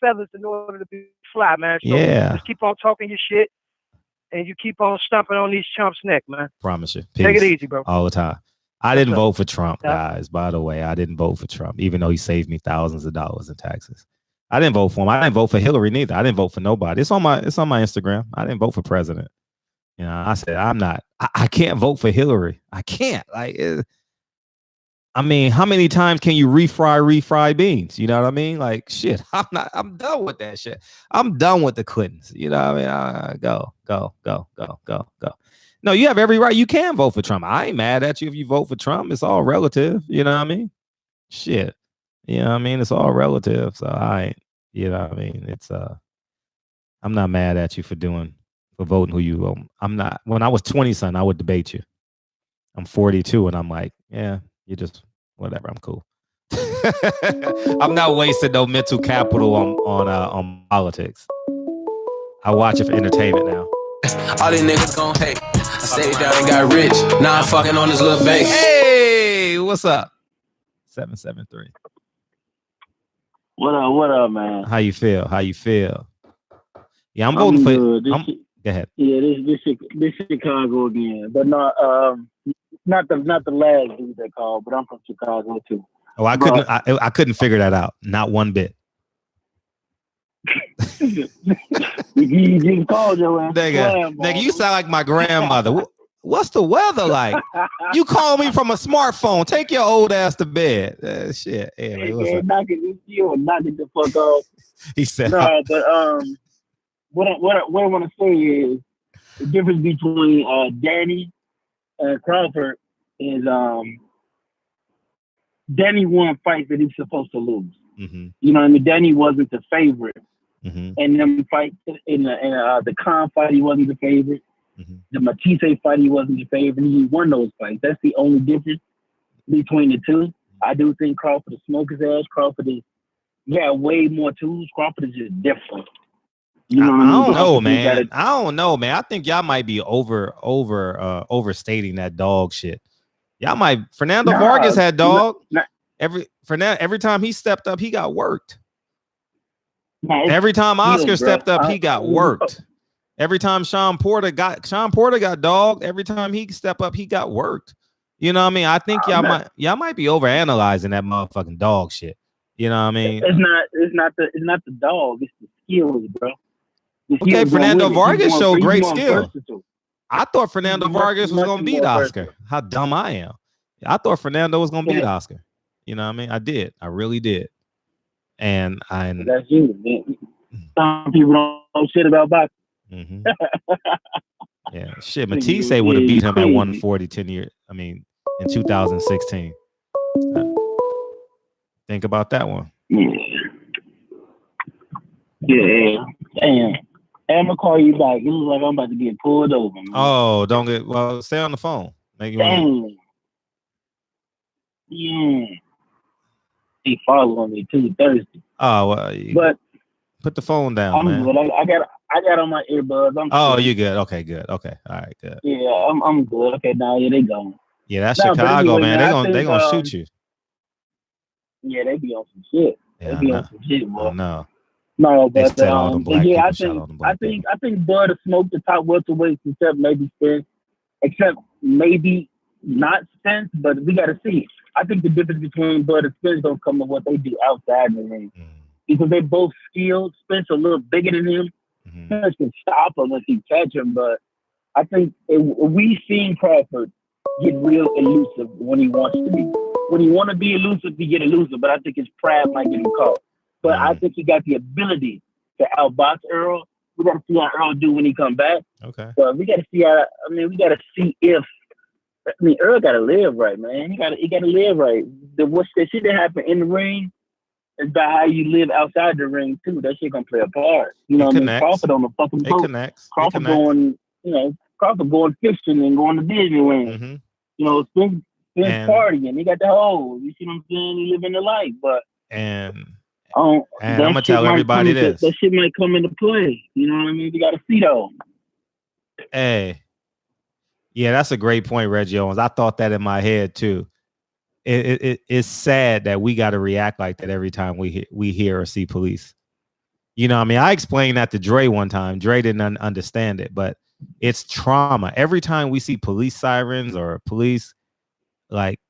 feathers in order to be fly, man. So just keep on talking your shit, and you keep on stomping on these chumps' neck, man. Promise you. Peace. Take it easy, bro. All the time. I didn't vote for Trump, guys. By the way, I didn't vote for Trump, even though he saved me thousands of dollars in taxes. I didn't vote for him. I didn't vote for Hillary neither. I didn't vote for nobody. It's on my Instagram. I didn't vote for president. You know, I said, I can't vote for Hillary. I can't. I mean, how many times can you refry beans? You know what I mean? Like, shit, I'm done with that shit. I'm done with the Clintons. You know what I mean? Go. No, you have every right. You can vote for Trump. I ain't mad at you if you vote for Trump. It's all relative. You know what I mean? Shit. You know what I mean? It's all relative. So you know what I mean? It's, I'm not mad at you for voting who you I'm not. When I was 20, son, I would debate you. I'm 42 and I'm like, yeah, you just whatever, I'm cool. I'm not wasting no mental capital on politics. I watch it for entertainment now. All these niggas gon' hate. I stayed down and got rich. Now I'm fucking on this little base. Hey, what's up? 773. What up, man? How you feel? Yeah, I'm voting for go ahead. Yeah, this Chicago again, but not the last dude they called, but I'm from Chicago too. Oh, I couldn't. I couldn't figure that out. Not one bit. You called your ass. Nigga, you sound like my grandmother. What's the weather like? You call me from a smartphone. Take your old ass to bed. Shit. Anyway, knock it the fuck off. He said, no, but what I want to say is the difference between Danny and Crawford is Danny won fights that he's supposed to lose. Mm-hmm. You know what I mean? Danny wasn't the favorite. Mm-hmm. And them fights in the Khan fight, he wasn't the favorite. Mm-hmm. The Matisse fight, he wasn't the favorite. He won those fights. That's the only difference between the two. I do think Crawford is smoke his ass. Crawford is way more tools. Crawford is just different. You know what I don't know, man. I don't know, man. I think y'all might be overstating that dog shit. Y'all might. Fernando Vargas had dog. Every time he stepped up, he got worked. Every time Oscar stepped up, he got worked. Every time Sean Porter got dogged. Every time he stepped up, he got worked. You know what I mean? I think y'all might be overanalyzing that motherfucking dog shit. You know what I mean? It's not the dog. It's the skills, bro. Okay, Fernando Vargas showed great skill. Versatile. I thought Fernando Vargas was gonna beat Oscar. Versatile. How dumb I am! I thought Fernando was gonna beat Oscar. You know what I mean? I did. I really did. And that's you, man. Some people don't know shit about boxing. Mm-hmm. Yeah, shit. Matisse would have beat him at 140 10 years. I mean, in 2016. Think about that one. Yeah. Damn. I'm gonna call you back. It looks like I'm about to get pulled over, man. Oh, stay on the phone. Damn. Yeah. He following me too Thursday. Oh, well, but put the phone down, man. Good. I got on my earbuds. You good? Okay, good. Okay, all right, good. Yeah, I'm good. Okay, now they gone. Yeah, that's Chicago, anyway, man. They gonna shoot you. Yeah, they be on some shit. Yeah, they be on some shit, boy. No, but yeah, I think Bud smoked the top welterweights except maybe Spence, except maybe not Spence, but we got to see. I think the difference between Bud and Spence don't come with what they do outside the ring. Because they both skilled. Spence a little bigger than him. Spence can stop him if he catch him, but I think we've seen Crawford get real elusive when he wants to be. When he want to be elusive, he get elusive, but I think his pride might get him caught. But I think he got the ability to outbox Earl. We got to see how Earl do when he come back. Okay. But we got to see how. We got to see if. Earl got to live right, man. He got to live right. The shit that happened in the ring is about how you live outside the ring too. That shit gonna play a part. You know, Crawford on the fucking boat. Crawford going, Crawford going fishing and going to Disneyland. Mm-hmm. You know, Spence partying. He got the whole. You see what I'm saying? He living the life, but and I'm gonna tell everybody this. That shit might come into play. You know what I mean? We got to see though. Hey. Yeah, that's a great point, Reggie Owens. I thought that in my head too. It's sad that we got to react like that every time we hear or see police. You know what I mean? I explained that to Dre one time. Dre didn't understand it, but it's trauma. Every time we see police sirens or police, like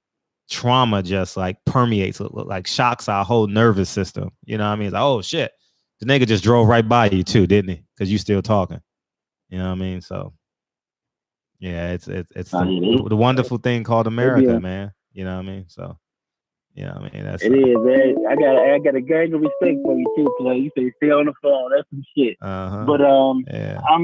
trauma just like permeates, like shocks our whole nervous system. You know what I mean? It's like, oh shit, the nigga just drove right by you too, didn't he? Because you still talking. You know what I mean? So. Yeah, it's the wonderful thing called America, man. You know what I mean? So, you know what I mean? That's it is, man. I got a gang of respect for you too, play. You say stay on the phone. That's some shit. But I'm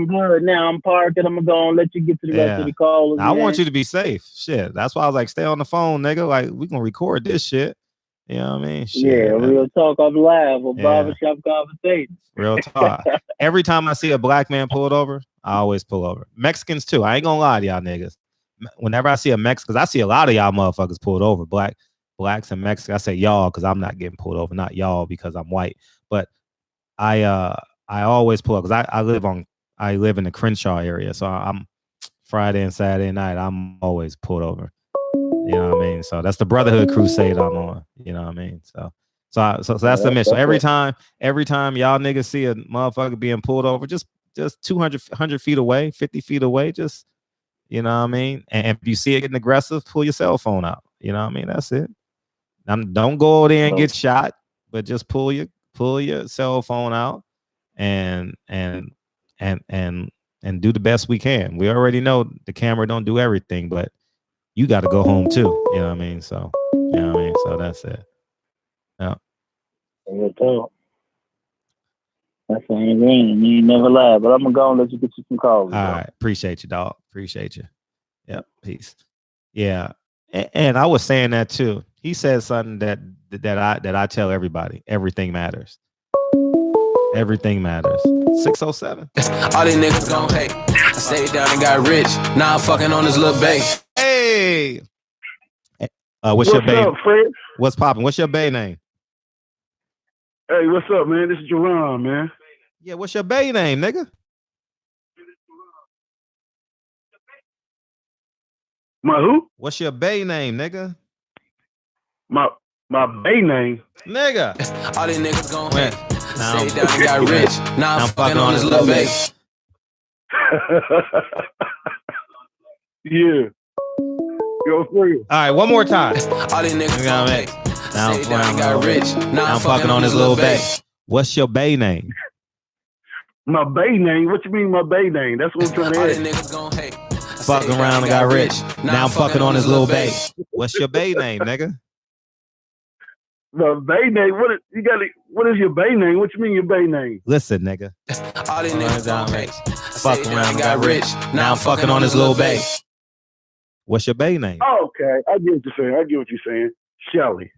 good now. I'm parked and I'm gonna let you get to the rest of the call. I want you to be safe. Shit. That's why I was like, stay on the phone, nigga. Like we gonna record this shit. You know what I mean? Shit, yeah, real talk off live or barbershop conversation. Real talk. Every time I see a black man pulled over, I always pull over. Mexicans too. I ain't gonna lie to y'all niggas. Whenever I see a Mexican, because I see a lot of y'all motherfuckers pulled over, blacks and Mexicans. I say y'all because I'm not getting pulled over, not y'all because I'm white. But I always pull up because I live in the Crenshaw area, so I'm Friday and Saturday night. I'm always pulled over. You know what I mean? So that's the Brotherhood Crusade I'm on. You know what I mean? So that's the mission. So every time y'all niggas see a motherfucker being pulled over, just 100 feet away, 50 feet away, just, you know what I mean? And if you see it getting aggressive, pull your cell phone out. You know what I mean? That's it. Don't go over there and get shot, but just pull your cell phone out and do the best we can. We already know the camera don't do everything, but you got to go home too. You know what I mean? So, you know what I mean? So that's it. Yeah. That's the same thing. You never lie, but I'm gonna go and let you get you some calls. All right. Appreciate you, dog. Appreciate you. Yep. Peace. Yeah. And I was saying that too. He said something that I tell everybody. Everything matters. Everything matters. 607. All these niggas gon' hate. I stayed down and got rich. Now I'm fucking on this little base. Hey. What's your bae? Up, Fred? What's popping? What's your bae name? Hey, what's up, man? This is Jerron, man. Yeah, what's your bae name, nigga? My who? What's your bae name, nigga? My bae name? Nigga. All these niggas gon' hate. Stayed down and got rich. Now I'm fucking on this little base. Yeah. Yo, free. All right, one more time. All these niggas gon' hate. Now Stayed down and got rich. Now I'm fucking on this little base. What's your bae name? My bae name? What you mean my bae name? That's what I'm trying to All ask. these niggas gon' hate. Fucking around and got rich. Now I'm fucking on this little base. What's your bae name, nigga? My bae name? What is your bae name? What you mean your bae name? Listen, nigga. All these niggas gon' hate. Fucking around and got rich. Now I'm fucking on this little base. What's your bae name? Oh, okay. I get what you're saying. Shelly.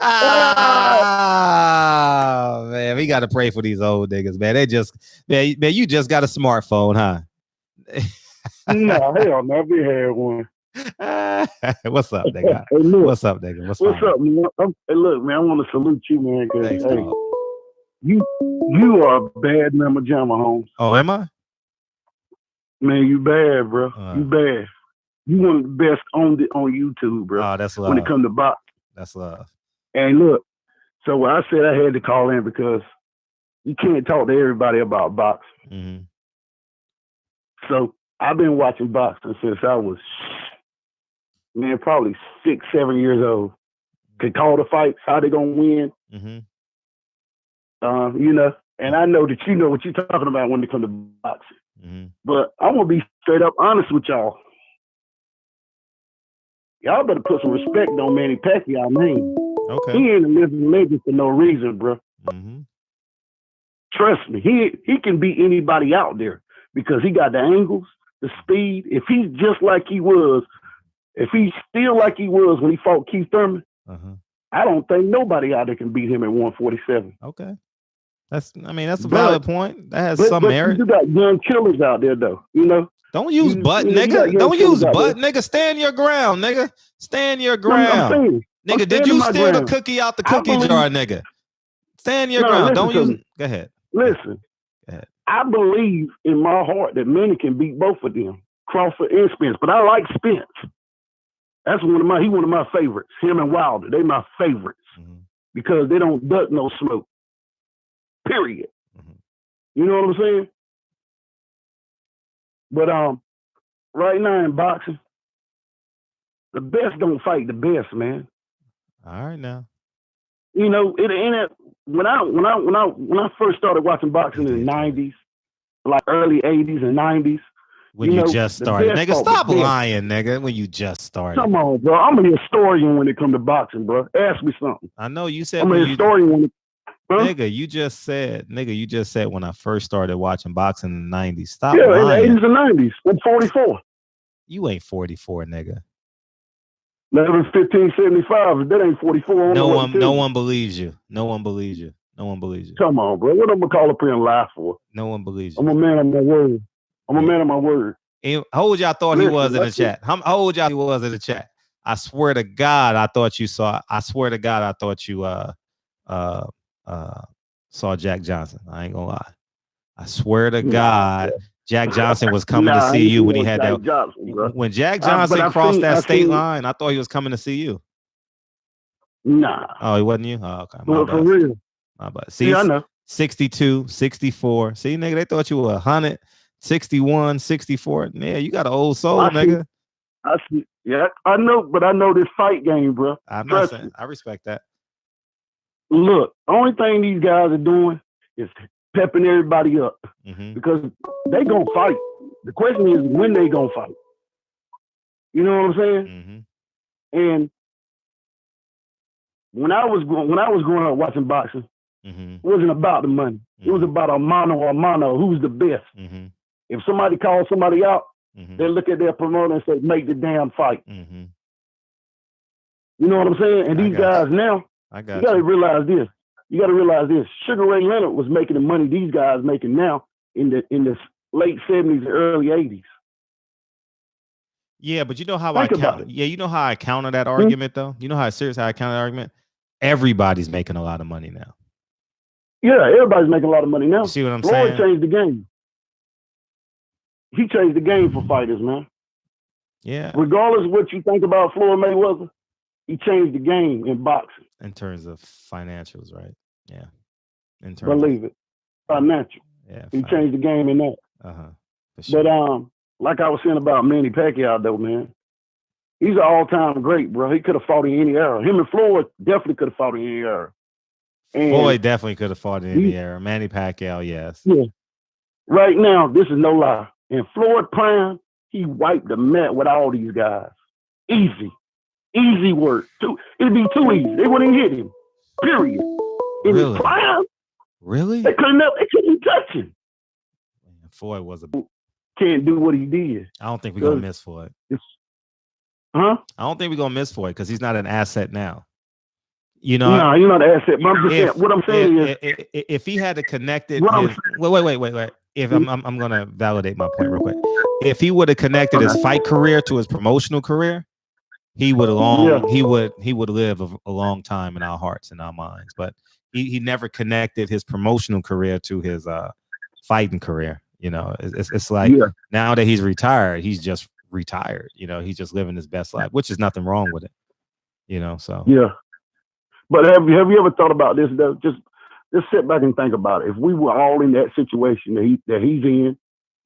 Ah, man, we got to pray for these old niggas, man. Man, you just got a smartphone, huh? No, hell no, we had one. What's up, nigga? Hey, look, what's up, nigga? What's up, man? Hey, look, man, I want to salute you, man, because hey, you are a bad number jammer, Holmes. Oh, am I? Man, you bad, bro. You bad. You one of the best on YouTube, bro. Oh, that's love. When it comes to box. That's love. And look, so I said I had to call in because you can't talk to everybody about boxing. Mm-hmm. So I've been watching boxing since I was, man, probably 6, 7 years old. Could call the fights, how they gonna win. Mm-hmm. You know, and I know that you know what you're talking about when it comes to boxing. Mm-hmm. But I'm gonna be straight up honest with y'all. Y'all better put some respect on Manny Pacquiao's name. Okay. He ain't a living legend for no reason, bro. Mm-hmm. Trust me, he can beat anybody out there because he got the angles, the speed. If he's just like he was, if he's still like he was when he fought Keith Thurman, I don't think nobody out there can beat him at 147. Okay. That's a valid point. That has some merit. You got young killers out there, though. You know. Don't use butt, nigga. Don't use butt, nigga. Stand your ground, nigga. Stand your ground. Nigga, did you steal the cookie out the cookie jar, nigga? Stand your ground. Don't use. Go ahead. Listen. Go ahead. I believe in my heart that Manny can beat both of them, Crawford and Spence. But I like Spence. That's one of my favorites. Him and Wilder, they my favorites because they don't duck no smoke. Period. You know what I'm saying? But right now in boxing, the best don't fight the best, man. All right now. You know, when I first started watching boxing in the 90s, like early 80s and 90s. When you just started. Nigga, stop lying, nigga, when you just started. Come on, bro. I'm a historian when it comes to boxing, bro. Ask me something. I know you said I'm a historian when it Nigga, you just said when I first started watching boxing in the 90s. Stop lying. Yeah, in the 80s and 90s. I'm 44. You ain't 44, nigga. 11, 15, 75. If that ain't 44. No one believes you. No one believes you. No one believes you. Come on, bro. What am I call up here and lie for? No one believes you. I'm a man of my word. I'm a man of my word. How old y'all thought he was in the chat? How old y'all he was in the chat? I swear to God, I thought you saw. I swear to God, I thought you saw Jack Johnson. I ain't gonna lie. I swear to God, Jack Johnson was coming to see you when he had that. Johnson, when Jack Johnson crossed that state line, I thought he was coming to see you. Nah. Oh, he wasn't you? Oh, okay. Well, for real. My bad. See, I know. 62, 64. See, nigga, they thought you were 100. 61, 64. Yeah, you got an old soul, nigga. I see. Yeah, I know, but I know this fight game, bro. I'm not saying, I respect that. Look, only thing these guys are doing is pepping everybody up because they gonna fight. The question is when they gonna fight. You know what I'm saying? And when I was growing up watching boxing, it wasn't about the money. It was about a mano, who's the best. If somebody calls somebody out, they look at their promoter and say, make the damn fight. You know what I'm saying? And these guys now, you gotta realize this. You gotta realize this. Sugar Ray Leonard was making the money these guys making now in the late 70s and early 80s. Yeah, but you know how I counter. Yeah, you know how I counter that argument though. You know how serious I counter that argument. Everybody's making a lot of money now. Yeah, everybody's making a lot of money now. You see what I'm Floyd saying? changed the game. He changed the game for fighters, man. Yeah. Regardless of what you think about Floyd Mayweather, he changed the game in boxing. In terms of financials, right? Yeah. In terms Believe it. Financial. Yeah. He changed the game in that. Sure. But like I was saying about Manny Pacquiao though, man. He's an all-time great, bro. He could have fought in any era. Him and Floyd definitely could have fought in any era. And Floyd definitely could have fought in the era. Manny Pacquiao, yes. Yeah. Right now, this is no lie. In Floyd prime, he wiped the mat with all these guys. Easy. Easy work. It'd be too easy. They wouldn't hit him. Period. In his prime, really? They couldn't touch him. Floyd was can't do what he did. I don't think we're gonna miss Floyd. Huh? I don't think we're gonna miss Floyd because he's not an asset now. You know, no, you're not an asset. But I'm just saying, what I'm saying is, if he had to connect it, wait. If I'm gonna validate my point real quick. If he would have connected his fight career to his promotional career, he would live a long time in our hearts and our minds. But he never connected his promotional career to his fighting career. You know, it's like now that he's retired, he's just retired. You know, he's just living his best life, which is nothing wrong with it. You know, so yeah. But have you ever thought about this though? Just sit back and think about it. If we were all in that situation that he's in,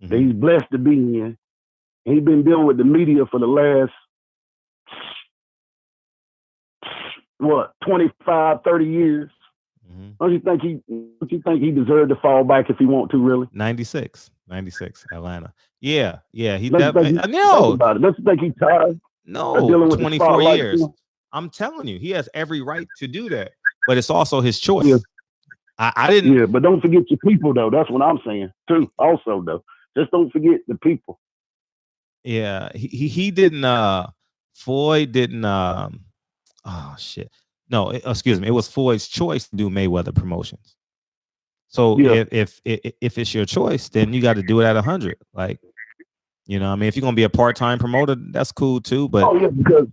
that he's blessed to be in, and he's been dealing with the media for the last 25, 30 years. Don't you think he deserved to fall back if he want to, really? 96, Atlanta. Yeah. He Don't you think he's tired? No, 24 years. I'm telling you, he has every right to do that, but it's also his choice. Yeah. I didn't. Yeah, but don't forget your people, though. That's what I'm saying too. Also, though, just don't forget the people. Yeah, he didn't. Floyd didn't. Oh shit. No, excuse me. It was Floyd's choice to do Mayweather Promotions. So if it's your choice, then you got to do it at 100. Like, you know, I mean, if you're gonna be a part-time promoter, that's cool too. But because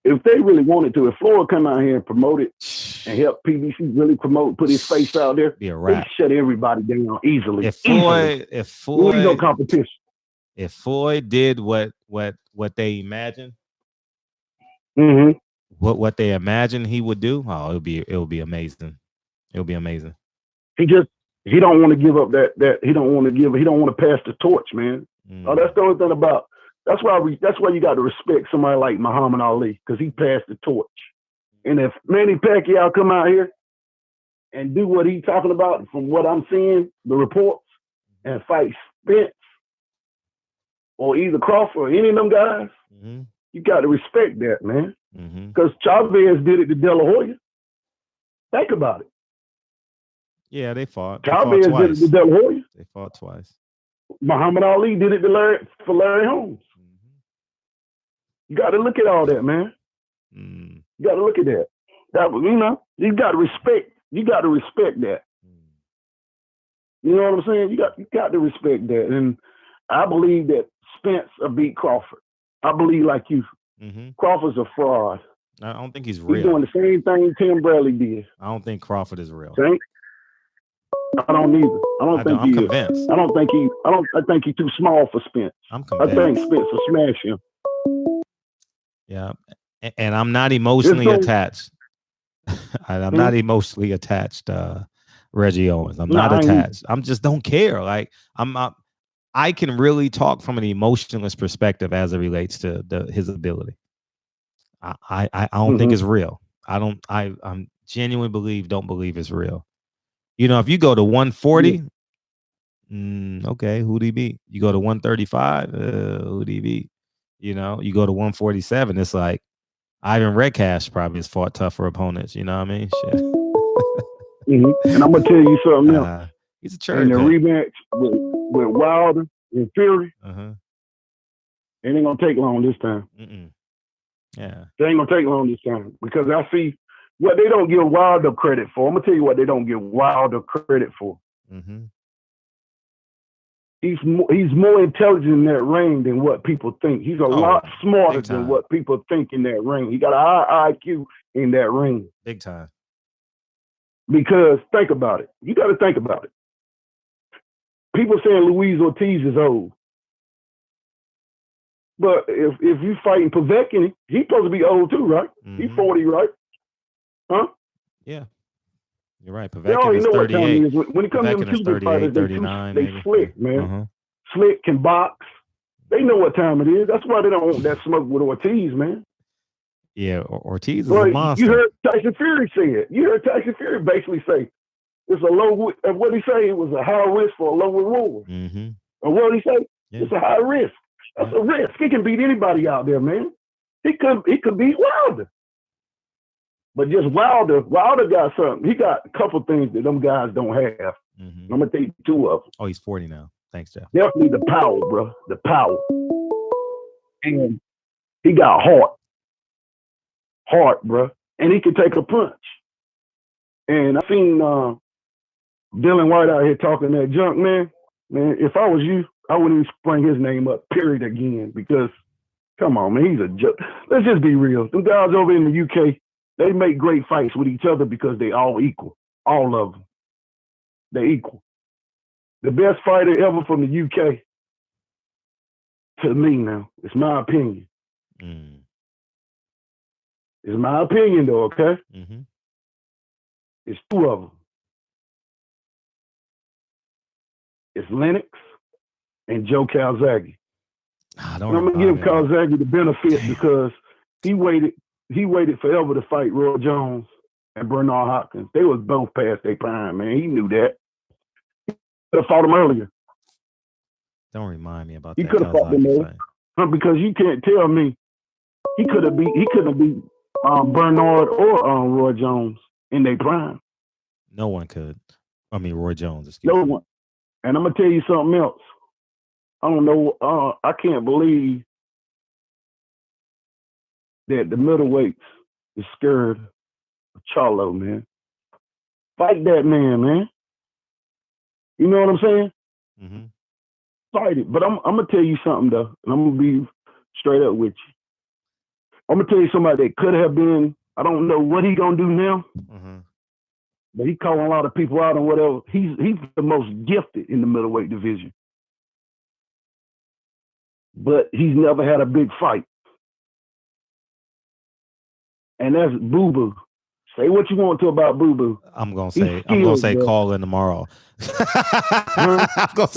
if they really wanted to, if Floyd come out here and promote it and help PBC really promote, put his face out there, they shut everybody down easily. If Floyd, no competition. If Floyd did what they imagined, what they imagined he would do, it'll be amazing. It'll be amazing. He don't want to give up that he don't want to pass the torch, man. Oh, that's the only thing about. That's why you got to respect somebody like Muhammad Ali, because he passed the torch. And if Manny Pacquiao come out here and do what he's talking about, from what I'm seeing, the reports, and fight Spence or either Crawford or any of them guys, you got to respect that, man. Because Chavez did it to De La Hoya. Think about it. Yeah, they fought. Chavez did it to De La Hoya. They fought twice. Muhammad Ali did it to for Larry Holmes. You got to look at all that, man. You got to look at that. You got to respect. You got to respect that. You know what I'm saying? You got to respect that. And I believe that Spence will beat Crawford. I believe like you. Crawford's a fraud. I don't think he's real. He's doing the same thing Tim Bradley did. I don't think Crawford is real. I don't either. I'm convinced. I think he's too small for Spence. I'm convinced. I think Spence will smash him. Yeah, and I'm not emotionally attached. I'm not emotionally attached. Reggie Owens. I'm not attached. I'm just don't care. Like I'm not. I can really talk from an emotionless perspective as it relates to his ability. I don't think it's real. I'm genuinely don't believe it's real. You know, if you go to 140, okay, who'd he beat? You go to 135, who'd he beat? You know, you go to 147, it's like Ivan Redcash probably has fought tougher opponents. You know what I mean? Shit. And I'm gonna tell you something else. He's a cherry in the pick. rematch with Wilder and Fury. It ain't gonna take long this time. Yeah, it ain't gonna take long this time because I see what they don't give Wilder credit for. I'm gonna tell you what they don't give Wilder credit for. He's more intelligent in that ring than what people think. He's a lot smarter than what people think in that ring. He got a high IQ in that ring. Big time. Because think about it. You got to think about it. People saying Luis Ortiz is old. But if you fighting Povetkin, he's supposed to be old too, right? He's 40, right? Huh? Yeah. You're right. They already Povetkin is know what time 38. it is. When it comes to them Cuban fighters, 39, they slick, man. Slick, can box. They know what time it is. That's why they don't want that smoke with Ortiz, man. Yeah, Ortiz is a monster. You heard Tyson Fury say it. You heard Tyson Fury basically say, it's a low, what did he say? It was a high risk for a low reward. Or what did he say? Yeah. It's a high risk. That's a risk. He can beat anybody out there, man. He could beat Wilder. But just Wilder got something. He got a couple things that them guys don't have. I'm going to tell you two of them. Oh, he's 40 now. Thanks, Jeff. Definitely the power, bro. The power. And he got heart. Heart, bro. And he can take a punch. And I seen Dylan White out here talking that junk, man. Man, if I was you, I wouldn't even bring his name up, period, again. Because, come on, man, he's a joke. Let's just be real. Them guys over in the UK, they make great fights with each other because they all equal. All of them. They equal. The best fighter ever from the UK, to me now, it's my opinion. It's my opinion, though, okay? It's two of them. It's Lennox and Joe Calzaghe. And I'm gonna give Calzaghe the benefit because he waited forever to fight Roy Jones and Bernard Hopkins. They was both past their prime, man. He knew that. He could have fought him earlier. Don't remind me about he that. He could have fought them earlier. Because you can't tell me he couldn't beat Bernard or Roy Jones in their prime. No one could. I mean, Roy Jones. Excuse me. One. And I'm gonna tell you something else. I don't know. I can't believe that the middleweights is scared of Charlo, man. Fight that man. You know what I'm saying? Fight it. But I'm gonna tell you something though, and I'm gonna be straight up with you. I'm gonna tell you somebody that could have been. I don't know what he gonna do now. But he calling a lot of people out and whatever. He's the most gifted in the middleweight division. But he's never had a big fight. And that's Boo Boo. Say what you want to about Boo Boo. I'm gonna say call in tomorrow. I'm gonna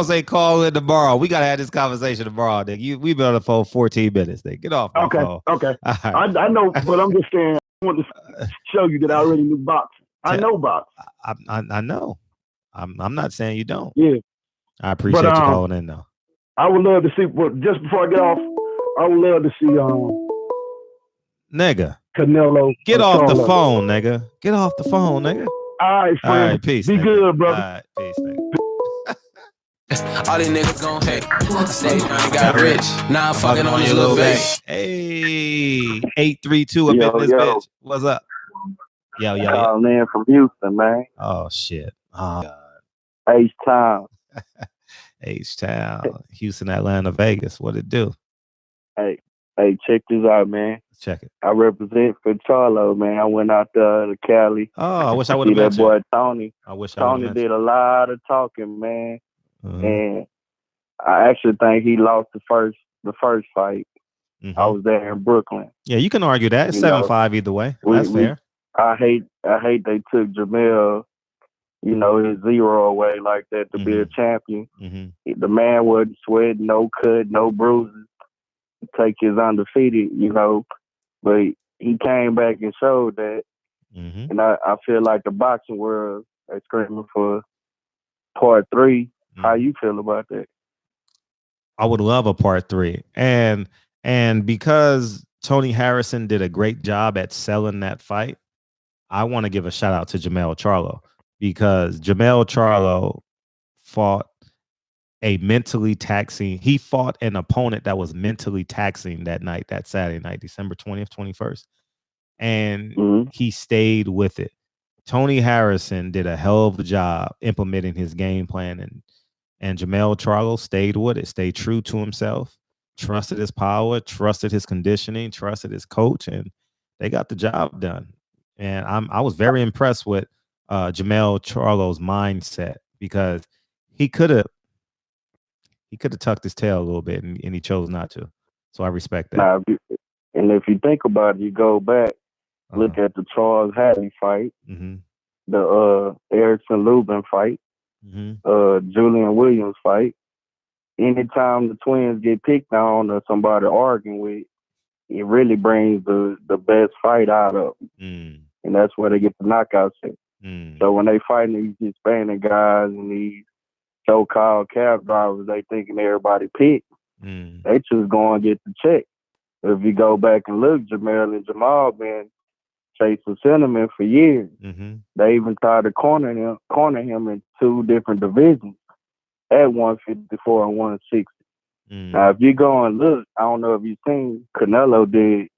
say call in tomorrow. We gotta have this conversation tomorrow, nigga. We've been on the phone 14 minutes, nigga. Get off my phone. Okay. Right. I know, but I'm just saying I want to show you that I already knew boxing. I know boxing. I know. I'm not saying you don't. Yeah. I appreciate you calling in though. I would love to see, but just before I get off, I would love to see nigga. Canelo. Get off the phone, nigga. Get off the phone, nigga. All right, friend. All right, peace. Be nigga. good, brother. All right, peace, nigga. All these niggas gon' hate. Stay down, got rich. Now I'm fucking on your little baby. Hey, 832 up in this bitch. What's up? Yo. Man from Houston, man. Oh shit. Oh God. H-Town. H-Town. Houston, Atlanta, Vegas. What it do? Hey, check this out, man. Check it. I represent for Charlo, man. I went out there to Cali. Oh, I wish I would have met that boy Tony. I wish Tony did a lot of talking, man. And I actually think he lost the first fight. I was there in Brooklyn. Yeah, you can argue that. It's 7-5 either way. That's fair. I hate they took Jamel you know, his 0 away like that to be a champion. The man wasn't sweating, no cut, no bruises, take his undefeated, you know, but he came back and showed that. And I feel like the boxing world is screaming for part 3. How you feel about that? I would love a part 3. And because Tony Harrison did a great job at selling that fight, I want to give a shout out to Jermell Charlo, because Jermell Charlo fought he fought an opponent that was mentally taxing that night, that Saturday night, December 20th, 21st. And he stayed with it. Tony Harrison did a hell of a job implementing his game plan, and Jermell Charlo stayed with it, stayed true to himself, trusted his power, trusted his conditioning, trusted his coach, and they got the job done. And I was very impressed with Jermell Charlo's mindset, because he could have tucked his tail a little bit, and he chose not to. So I respect that. Now, if you think about it, you go back, look at the Charles Haddon fight, the Erickson Lubin fight, Julian Williams fight. Anytime the twins get picked on or somebody arguing with, it really brings the best fight out of them. And that's where they get the knockout shit. So when they fighting these Hispanic guys and these so-called cab drivers, they thinking everybody picked. They just go and get the check. If you go back and look, Jermell and Jamal been chasing Cinnamon for years. They even tried to corner him in 2 different divisions at 154 and 160. Now, if you go and look, I don't know if you've seen, Canelo did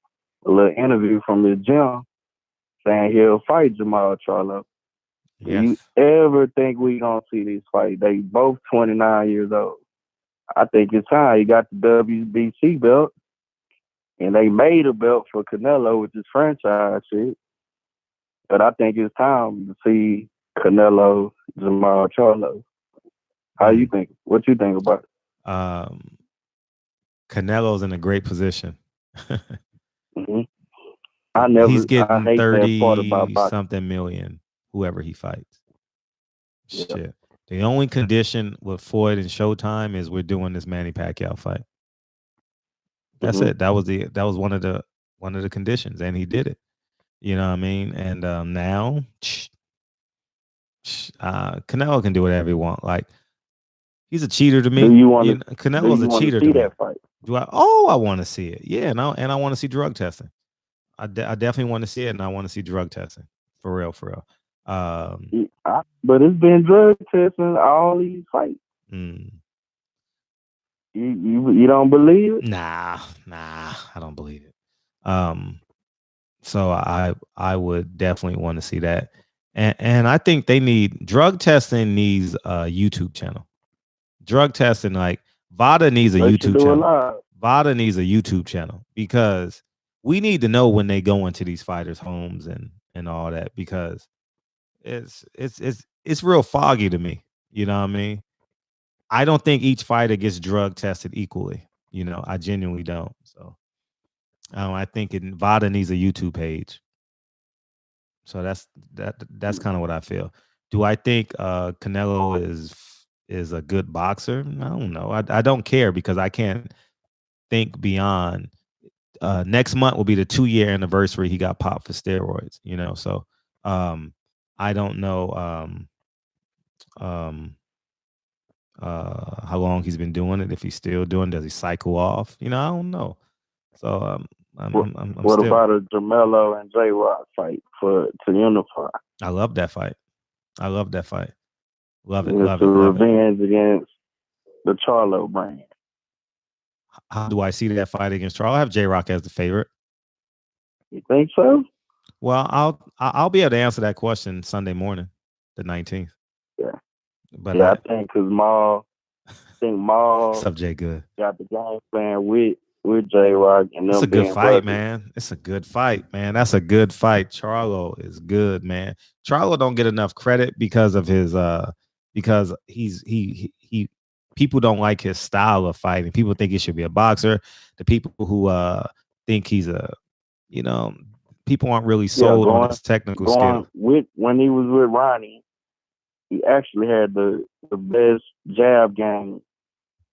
a little interview from his gym saying he'll fight Jermell Charlo. Do you ever think we gonna see this fight? They both 29 years old. I think it's time. He got the WBC belt, and they made a belt for Canelo with his franchise shit. But I think it's time to see Canelo, Jermell Charlo. How you think? What you think about it? Canelo's in a great position. He's getting 30-something million, whoever he fights. Shit. The only condition with Floyd and Showtime is we're doing this Manny Pacquiao fight. That's it. That was one of the conditions, and he did it. You know what I mean? And now Canelo can do whatever he wants. Like, he's a cheater to me. Canelo's a cheater to me. That fight? I want to see it. Yeah, and I want to see drug testing. I definitely want to see it, and I want to see drug testing. For real. But it's been drug testing all these fights. You don't believe it? Nah, I don't believe it. So I would definitely want to see that. And I think drug testing needs a YouTube channel. Drug testing, like VADA needs a YouTube channel. VADA needs a YouTube channel, because we need to know when they go into these fighters' homes and all that, because it's real foggy to me. You know what I mean? I don't think each fighter gets drug tested equally. You know, I genuinely don't. So I think VADA needs a YouTube page. So that's kind of what I feel. Do I think Canelo is a good boxer? I don't know. I don't care, because I can't think beyond. Next month will be the 2-year anniversary he got popped for steroids. You know, so I don't know how long he's been doing it. If he's still doing, does he cycle off? You know, I don't know. So what about a Jermell and JROC fight to unify? I love that fight. Love it. Revenge against the Charlo brand. How do I see that fight against Charlo? I have JROC as the favorite. You think so? Well, I'll be able to answer that question Sunday morning, the 19th. Yeah. But I think because Maul Subject good. Got the game plan with JROC, and it's a good fight, man. It's a good fight, man. That's a good fight. Charlo is good, man. Charlo don't get enough credit because of his because he people don't like his style of fighting. People think he should be a boxer. The people who think he's people aren't really sold on his technical skill. When he was with Ronnie, he actually had the best jab game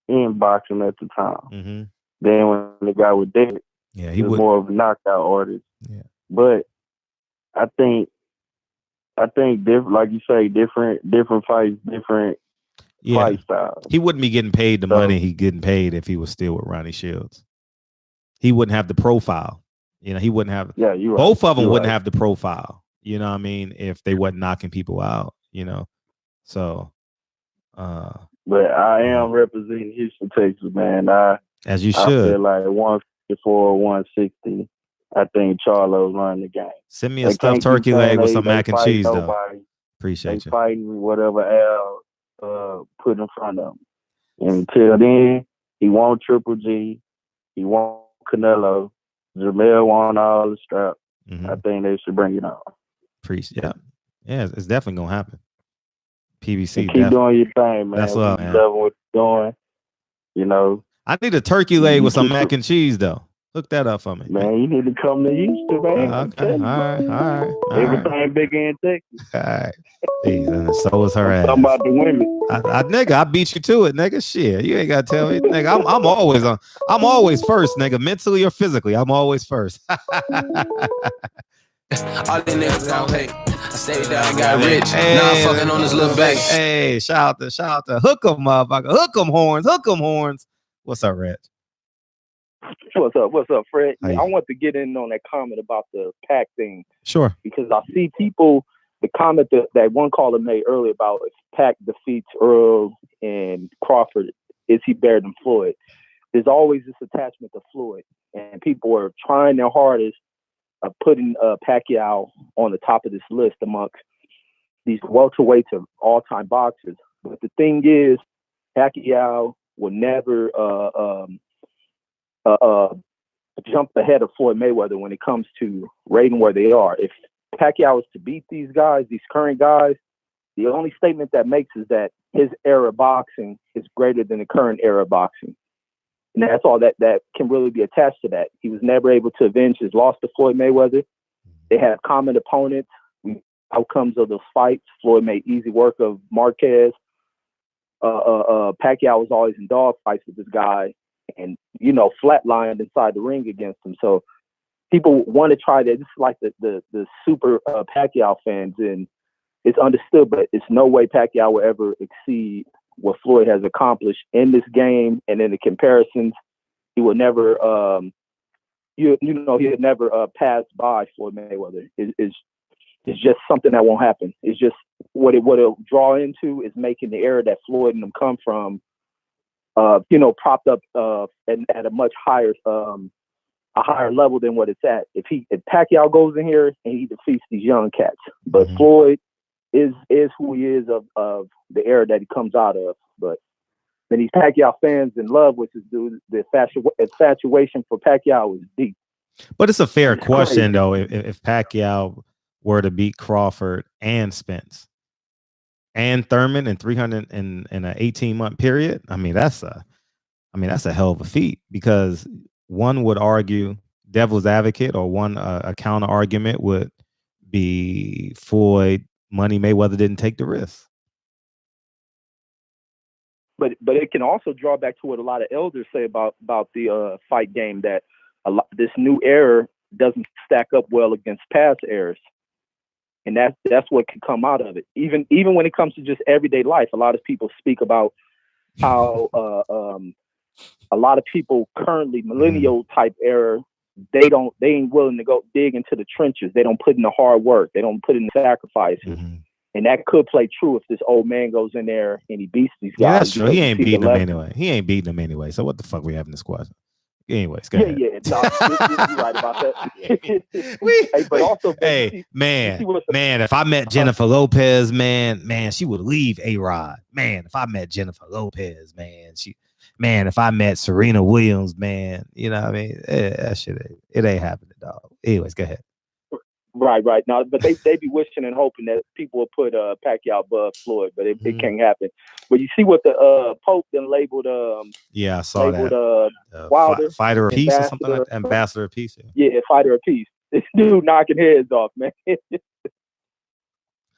in boxing at the time. Mm-hmm. Then when the guy was dead, he was more of a knockout artist. Yeah. But I think different, like you say, different fights, different fight styles. He wouldn't be getting paid the money he getting paid if he was still with Ronnie Shields. He wouldn't have the profile. You know, he wouldn't have. Yeah, you right. Both of them You're wouldn't right. have the profile. You know what I mean? If they wasn't knocking people out. You know, so. But I am representing Houston, Texas, man. As you I should. feel like 154, 160. I think Charlo's running the game. Send me a stuffed turkey leg with some mac and cheese, though. Appreciate you. Fighting whatever Al put in front of him. Until then, he won Triple G. He won Canelo. Jamel won all the strap. I think they should bring it on. Yeah, it's definitely gonna happen. PBC, keep doing your thing, man. That's what, we man. love what you're doing. You know, I need a turkey leg with some mac and cheese, though. Hook that up for me, man. You need to come to Houston, man. Okay, all right. Everything big in Texas. All right. Jeez, and so is her ass. Talking about the women. Nigga, I beat you to it, nigga. Shit, you ain't gotta tell me, nigga. I'm always first, nigga. Mentally or physically, I'm always first. All these niggas gon' hate. I stayed down and got rich. Now I'm fucking on this little base. Hey, shout out to hook 'em, motherfucker. Hook 'em horns. What's up, Reg? What's up, Fred? Hey. I want to get in on that comment about the pack thing. Sure. Because I see people, the comment that one caller made earlier about if Pac defeats Earl and Crawford, is he better than Floyd? There's always this attachment to Floyd, and people are trying their hardest of putting Pacquiao on the top of this list amongst these welterweights of all-time boxers. But the thing is, Pacquiao will never jump ahead of Floyd Mayweather when it comes to rating where they are. If Pacquiao is to beat these guys, these current guys, the only statement that makes is that his era boxing is greater than the current era boxing. And that's all that can really be attached to that. He was never able to avenge his loss to Floyd Mayweather. They have common opponents. Outcomes of those fights, Floyd made easy work of Marquez. Pacquiao was always in dog fights with this guy and, flatlined inside the ring against him. So people want to try that. This is like the super Pacquiao fans, and it's understood, but it's no way Pacquiao will ever exceed what Floyd has accomplished in this game and in the comparisons. He will never, he'll never pass by Floyd Mayweather. It's just something that won't happen. It's just what it'll draw into is making the era that Floyd and them come from, propped up and at a much higher, a higher level than what it's at. If Pacquiao goes in here and he defeats these young cats, but Floyd is who he is of the era that he comes out of. But then these Pacquiao fans in love with this dude, the infatuation for Pacquiao is deep. But it's a fair question, though. If Pacquiao were to beat Crawford and Spence and Thurman in 300 in an 18-month period, I mean that's a hell of a feat, because one would argue, devil's advocate, or a counter argument would be Floyd money Mayweather didn't take the risk. But it can also draw back to what a lot of elders say about the fight game, that this new era doesn't stack up well against past eras, and that's what can come out of it. Even when it comes to just everyday life, a lot of people speak about how a lot of people currently millennial type era, they ain't willing to go dig into the trenches. They don't put in the hard work. They don't put in the sacrifices. And that could play true if this old man goes in there and he beats these guys. Yeah, that's true. He ain't beating them anyway. So what the fuck we having this question? Anyways, go ahead. Yeah. No, you're right about that. But also, man, if I met Jennifer Lopez, man, she would leave A-Rod. Man, if I met Jennifer Lopez, if I met Serena Williams, man, you know what I mean? That shit, it ain't happening, dog. Anyways, go ahead. Right. Now, but they be wishing and hoping that people will put Pacquiao above Floyd, but it can't happen. But you see what the Pope then labeled. I saw labeled, that. Wilder, fighter of peace or something like that. Ambassador of peace. Yeah, fighter of peace. This dude knocking heads off, man.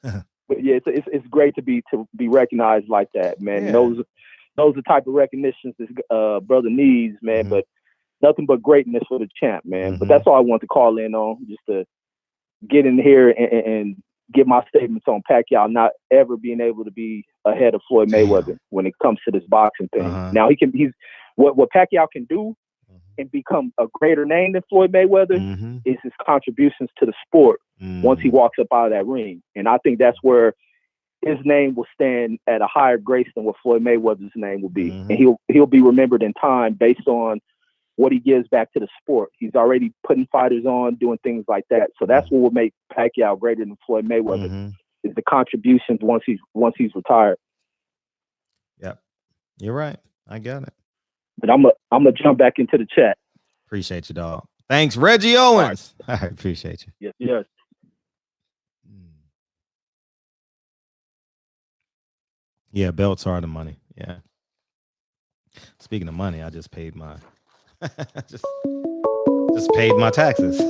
But yeah, it's great to be recognized like that, man. Yeah. Those are the type of recognitions this brother needs, man. But nothing but greatness for the champ, man. But that's all I want to call in on, just to get in here and get my statements on Pacquiao not ever being able to be ahead of Floyd Mayweather when it comes to this boxing thing. Now he's what Pacquiao can do and become a greater name than Floyd Mayweather is his contributions to the sport once he walks up out of that ring. And I think that's where his name will stand at a higher grace than what Floyd Mayweather's name will be. And he'll be remembered in time based on what he gives back to the sport. He's already putting fighters on, doing things like that. So that's what will make Pacquiao greater than Floyd Mayweather is the contributions once he's retired. Yep. You're right. I got it. But I'm gonna jump back into the chat. Appreciate you, dog. Thanks, Reggie Owens. All right, appreciate you. Yes. Yeah, belts are the money. Yeah. Speaking of money, I just paid my just paid my taxes.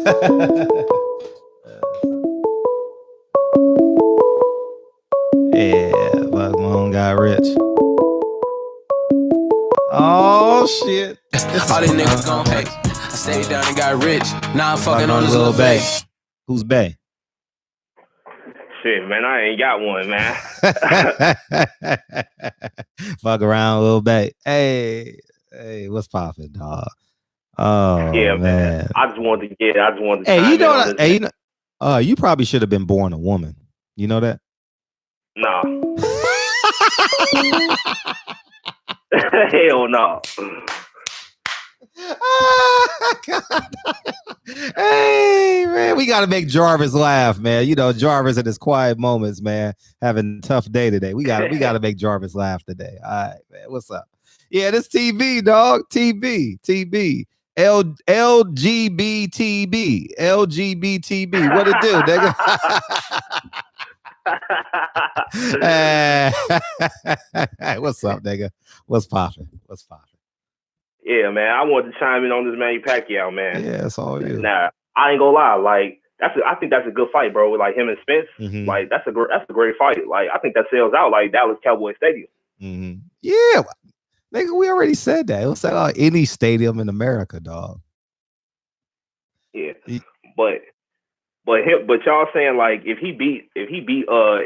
Yeah, Buck Long got rich. Oh shit. All these niggas gon' pay. I stayed down and got rich. Now I'm fucking on this little bae. Who's bae? Shit, man, I ain't got one, man. Fuck around, little bae. Hey, what's poppin', dog? Oh yeah, man. I just wanted to Hey, you know, you probably should have been born a woman. You know that? No. Hell no. Hey man, we gotta make Jarvis laugh, man. You know, Jarvis in his quiet moments, man, having a tough day today. We gotta make Jarvis laugh today. All right, man. What's up? Yeah, this TB, dog. TB. LGBTB. What it do, nigga? Hey, what's up, nigga? What's poppin'? Yeah, man, I wanted to chime in on this Manny Pacquiao, man. Yeah, that's all you. Nah, I ain't gonna lie. Like, I think that's a good fight, bro. With like him and Spence, like that's a great fight. Like, I think that sells out like Dallas Cowboy Stadium. Yeah, nigga, we already said that. It'll sell out any stadium in America, dog. Yeah, but y'all saying like if he beat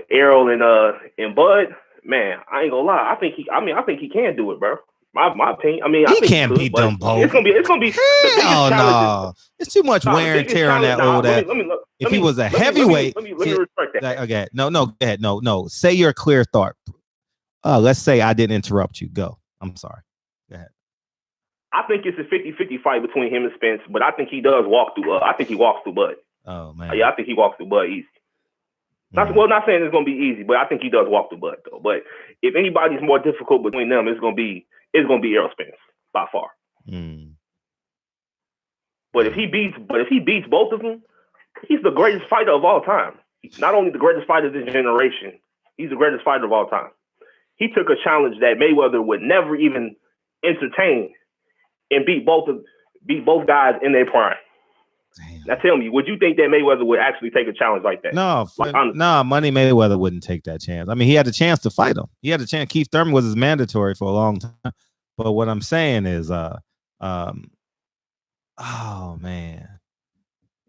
Errol and Bud, man, I ain't gonna lie. I think he can do it, bro. My opinion. I mean, I think can't beat them both. It's gonna be. Hell no. It's too much wear and tear on that old. If he was a heavyweight, let me respect that. Okay, no, go ahead. No. Say your clear thought. Let's say I didn't interrupt you. Go. I'm sorry. Go ahead. I think it's a 50-50 fight between him and Spence, but I think he does walk through. I think he walks through Bud. Oh man. Yeah, I think he walks through Bud easy. Not saying it's gonna be easy, but I think he does walk through Bud though. But if anybody's more difficult between them, it's gonna be Errol Spence by far. But if he beats both of them, he's the greatest fighter of all time. Not only the greatest fighter of this generation, he's the greatest fighter of all time. He took a challenge that Mayweather would never even entertain and beat both guys in their prime. Damn. Now tell me, would you think that Mayweather would actually take a challenge like that? No, Money Mayweather wouldn't take that chance. I mean, he had a chance to fight him. He had a chance. Keith Thurman was his mandatory for a long time. But what I'm saying is, oh man.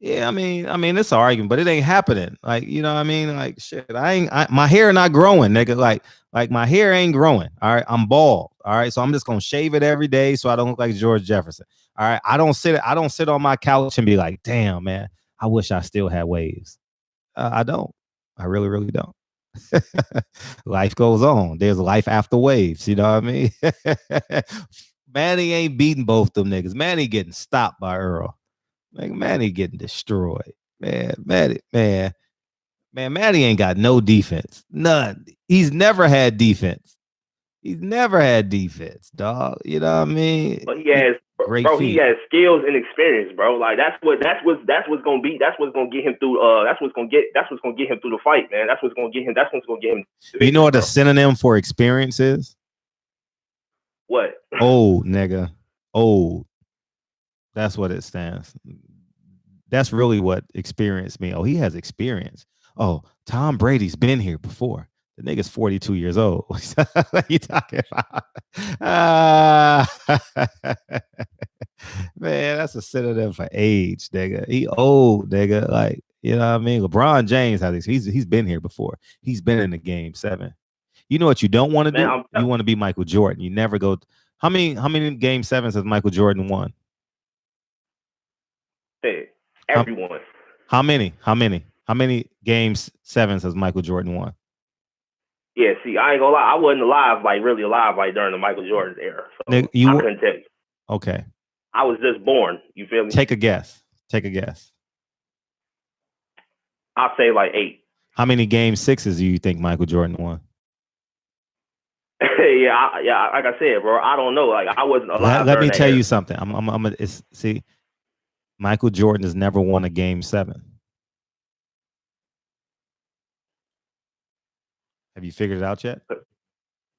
Yeah, I mean, it's an argument, but it ain't happening. Like, you know what I mean? Like, shit, my hair not growing, nigga. Like my hair ain't growing. All right, I'm bald. All right, so I'm just gonna shave it every day so I don't look like George Jefferson. All right, I don't sit on my couch and be like, damn, man, I wish I still had waves. I don't. I really, really don't. Life goes on. There's life after waves. You know what I mean? Manny ain't beating both them niggas. Manny getting stopped by Earl. Like Manny getting destroyed. Manny ain't got no defense. None. He's never had defense. Dog. You know what I mean? But he has, bro. He has skills and experience, bro. Like that's what's gonna get him through. That's what's gonna get him through the fight, man. That's what's gonna get him. You know what a synonym for experience is? What? Old, nigga. Old. That's what it stands. That's really what experience means. Oh, he has experience. oh, Tom Brady's been here before. The nigga's 42 years old. What you talking about? Man, that's a synonym for age, nigga. He old, nigga. Like, you know what I mean? LeBron James has he's been here before. He's been in the game 7. You know what you don't want to do? You want to be Michael Jordan. You never go. How many game 7s has Michael Jordan won? Hey, everyone. How many games 7s has Michael Jordan won? Yeah, see, I ain't gonna lie. I wasn't alive, like really alive, like during the Michael Jordan era. So I couldn't tell you. Okay. I was just born. You feel me? Take a guess. I'll say like 8. How many game 6s do you think Michael Jordan won? yeah. Like I said, bro, I don't know. Like I wasn't alive. Let me tell you something. See, Michael Jordan has never won a game 7. Have you figured it out yet?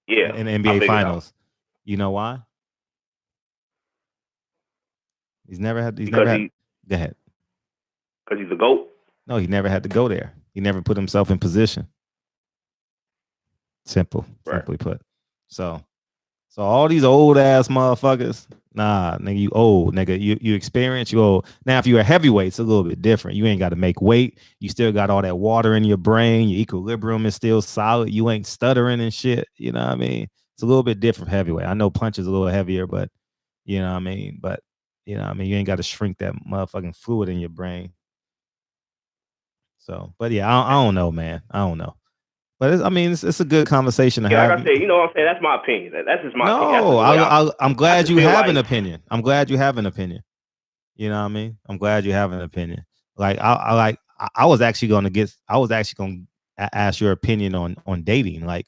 Yeah. In the NBA Finals. You know why? He's never had. Go ahead. Because he's a GOAT. No, he never had to go there. He never put himself in position. Simply put. So all these old ass motherfuckers, nah, nigga, you old, nigga. You experience, you old. Now, if you're a heavyweight, it's a little bit different. You ain't got to make weight. You still got all that water in your brain. Your equilibrium is still solid. You ain't stuttering and shit. You know what I mean? It's a little bit different heavyweight. I know punch is a little heavier, but you know what I mean? But you know what I mean? You ain't got to shrink that motherfucking fluid in your brain. So, but yeah, I don't know, man. I don't know. But it's a good conversation to have. Like I said, you know what I'm saying? That's my opinion. That's just my opinion. No, I'm glad you have an opinion. I'm glad you have an opinion. You know what I mean? I'm glad you have an opinion. Like I was actually going to ask your opinion on dating. Like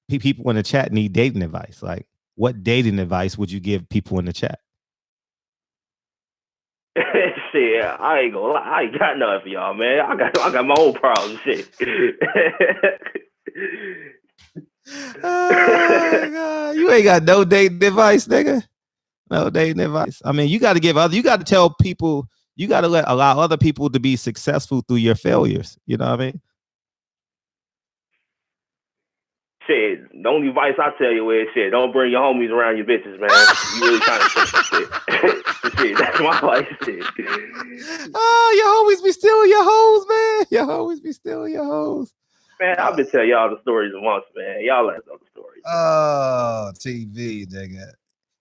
people in the chat need dating advice. Like, what dating advice would you give people in the chat? Shit, I ain't gonna lie. I ain't got nothing for y'all, man. I got my own problems. Shit. Oh, God. You ain't got no dating advice, nigga. No dating advice. I mean, you got to tell people, you got to allow other people to be successful through your failures. You know what I mean? Shit, the only advice I tell you is shit, don't bring your homies around your bitches, man. You really trying to shit. Shit, that's my advice. Shit. Oh, your homies be stealing your hoes, man. Your homies be stealing your hoes. Man, I've been telling y'all the stories once, man. Y'all let know the stories. Oh, TV, nigga.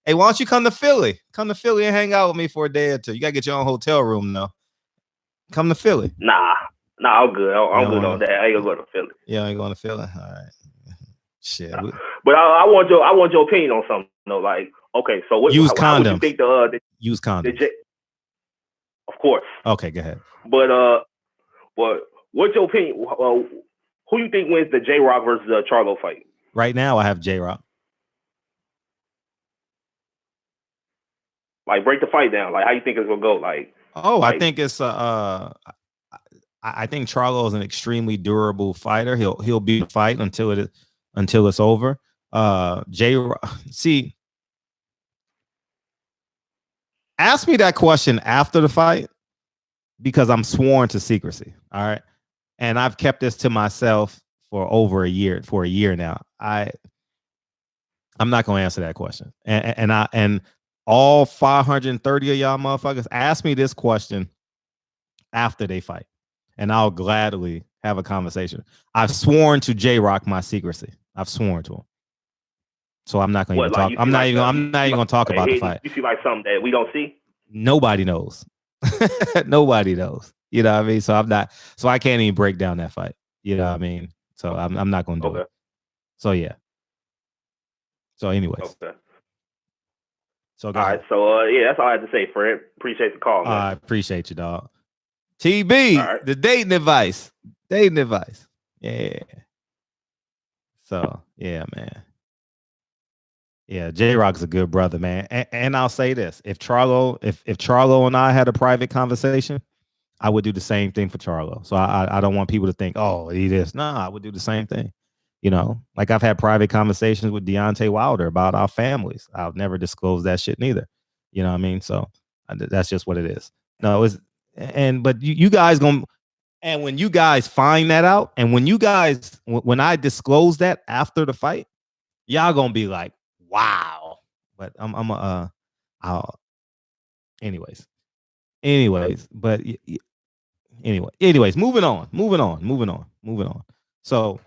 Hey, why don't you come to Philly? Come to Philly and hang out with me for a day or two. You gotta get your own hotel room though. Come to Philly. Nah, I'm good. I'm good on that. I ain't gonna go to Philly. Yeah, I ain't going to Philly. All right. Shit. But I want your opinion on something though. Like, okay, so what? Use how condoms. would you think the use condoms? Of course. Okay, go ahead. But what's your opinion? Who you think wins the JROC versus Charlo fight? Right now, I have JROC. Like, break the fight down. Like, how you think it's gonna go? Like, I think it's I think Charlo is an extremely durable fighter. He'll be fight until it's over. See, ask me that question after the fight because I'm sworn to secrecy. All right. And I've kept this to myself for over a year now. I'm not going to answer that question. And all 530 of y'all motherfuckers ask me this question after they fight. And I'll gladly have a conversation. I've sworn to JROC my secrecy. I've sworn to him. So I'm not going to even talk. I'm not even going to talk about the fight. You see like something that we don't see? Nobody knows. Nobody knows. You know what I mean? So I can't even break down that fight. You know what I mean? So I'm not going to do it. So yeah. So anyways. Okay. So all right. So yeah, that's all I had to say, Fred. Appreciate the call, man. I appreciate you, dog. TB, the dating advice. Dating advice. Yeah. So yeah, man. Yeah, JROC's a good brother, man. And I'll say this: if Charlo and I had a private conversation, I would do the same thing for Charlo. So I don't want people to think, oh, he this. No, I would do the same thing. You know, like I've had private conversations with Deontay Wilder about our families. I'll never disclose that shit neither. You know what I mean? So that's just what it is. No, but you guys gonna And when you guys find that out, and when I disclose that after the fight, y'all gonna be like, wow. But anyways, but anyways, moving on. So,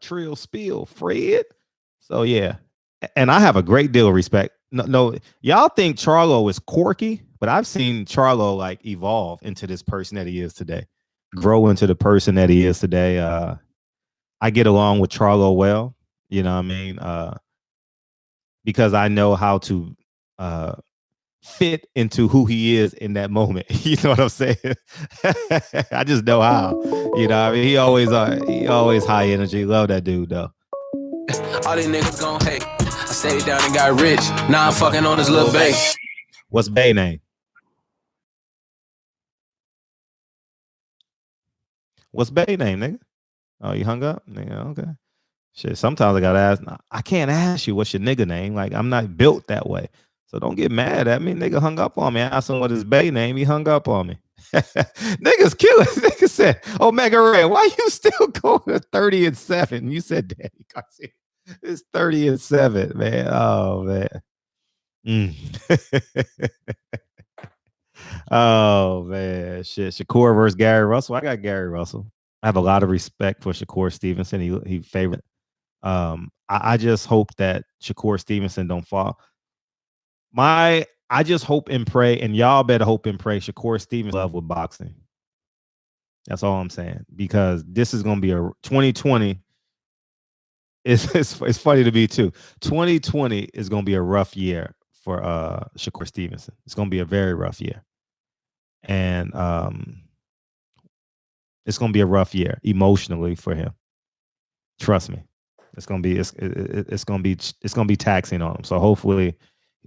Trill Spiel, Fred. So yeah, and I have a great deal of respect. No, y'all think Charlo is quirky, but I've seen Charlo like evolve into this person that he is today, grow into the person that he is today. I get along with Charlo well, you know what I mean? Because I know how to fit into who he is in that moment. You know what I'm saying? I just know how. You know, I mean, he always high energy. Love that dude though. All these niggas gon' hate. I stayed down and got rich. Now I'm fucking on this little bass. What's Bay name? What's Bay name, nigga? Oh, you hung up? Nigga, okay. Shit, sometimes I gotta ask. I can't ask you what's your nigga name. Like, I'm not built that way. So don't get mad at me. Nigga hung up on me. I asked him what his Bay name. He hung up on me. Niggas killing. Nigga said, Omega Red, why you still going to 30-7? You said Danny Garcia. It's 30-7, man. Oh, man. Oh, man. Shit. Shakur versus Gary Russell. I got Gary Russell. I have a lot of respect for Shakur Stevenson. He favorite. I just hope that Shakur Stevenson don't fall. I just hope and pray, and y'all better hope and pray Shakur Stevenson love with boxing. That's all I'm saying, because this is gonna be a 2020. It's funny to me too. 2020 is gonna be a rough year for Shakur Stevenson. It's gonna be a very rough year, and it's gonna be a rough year emotionally for him. Trust me, it's gonna be taxing on him. So hopefully,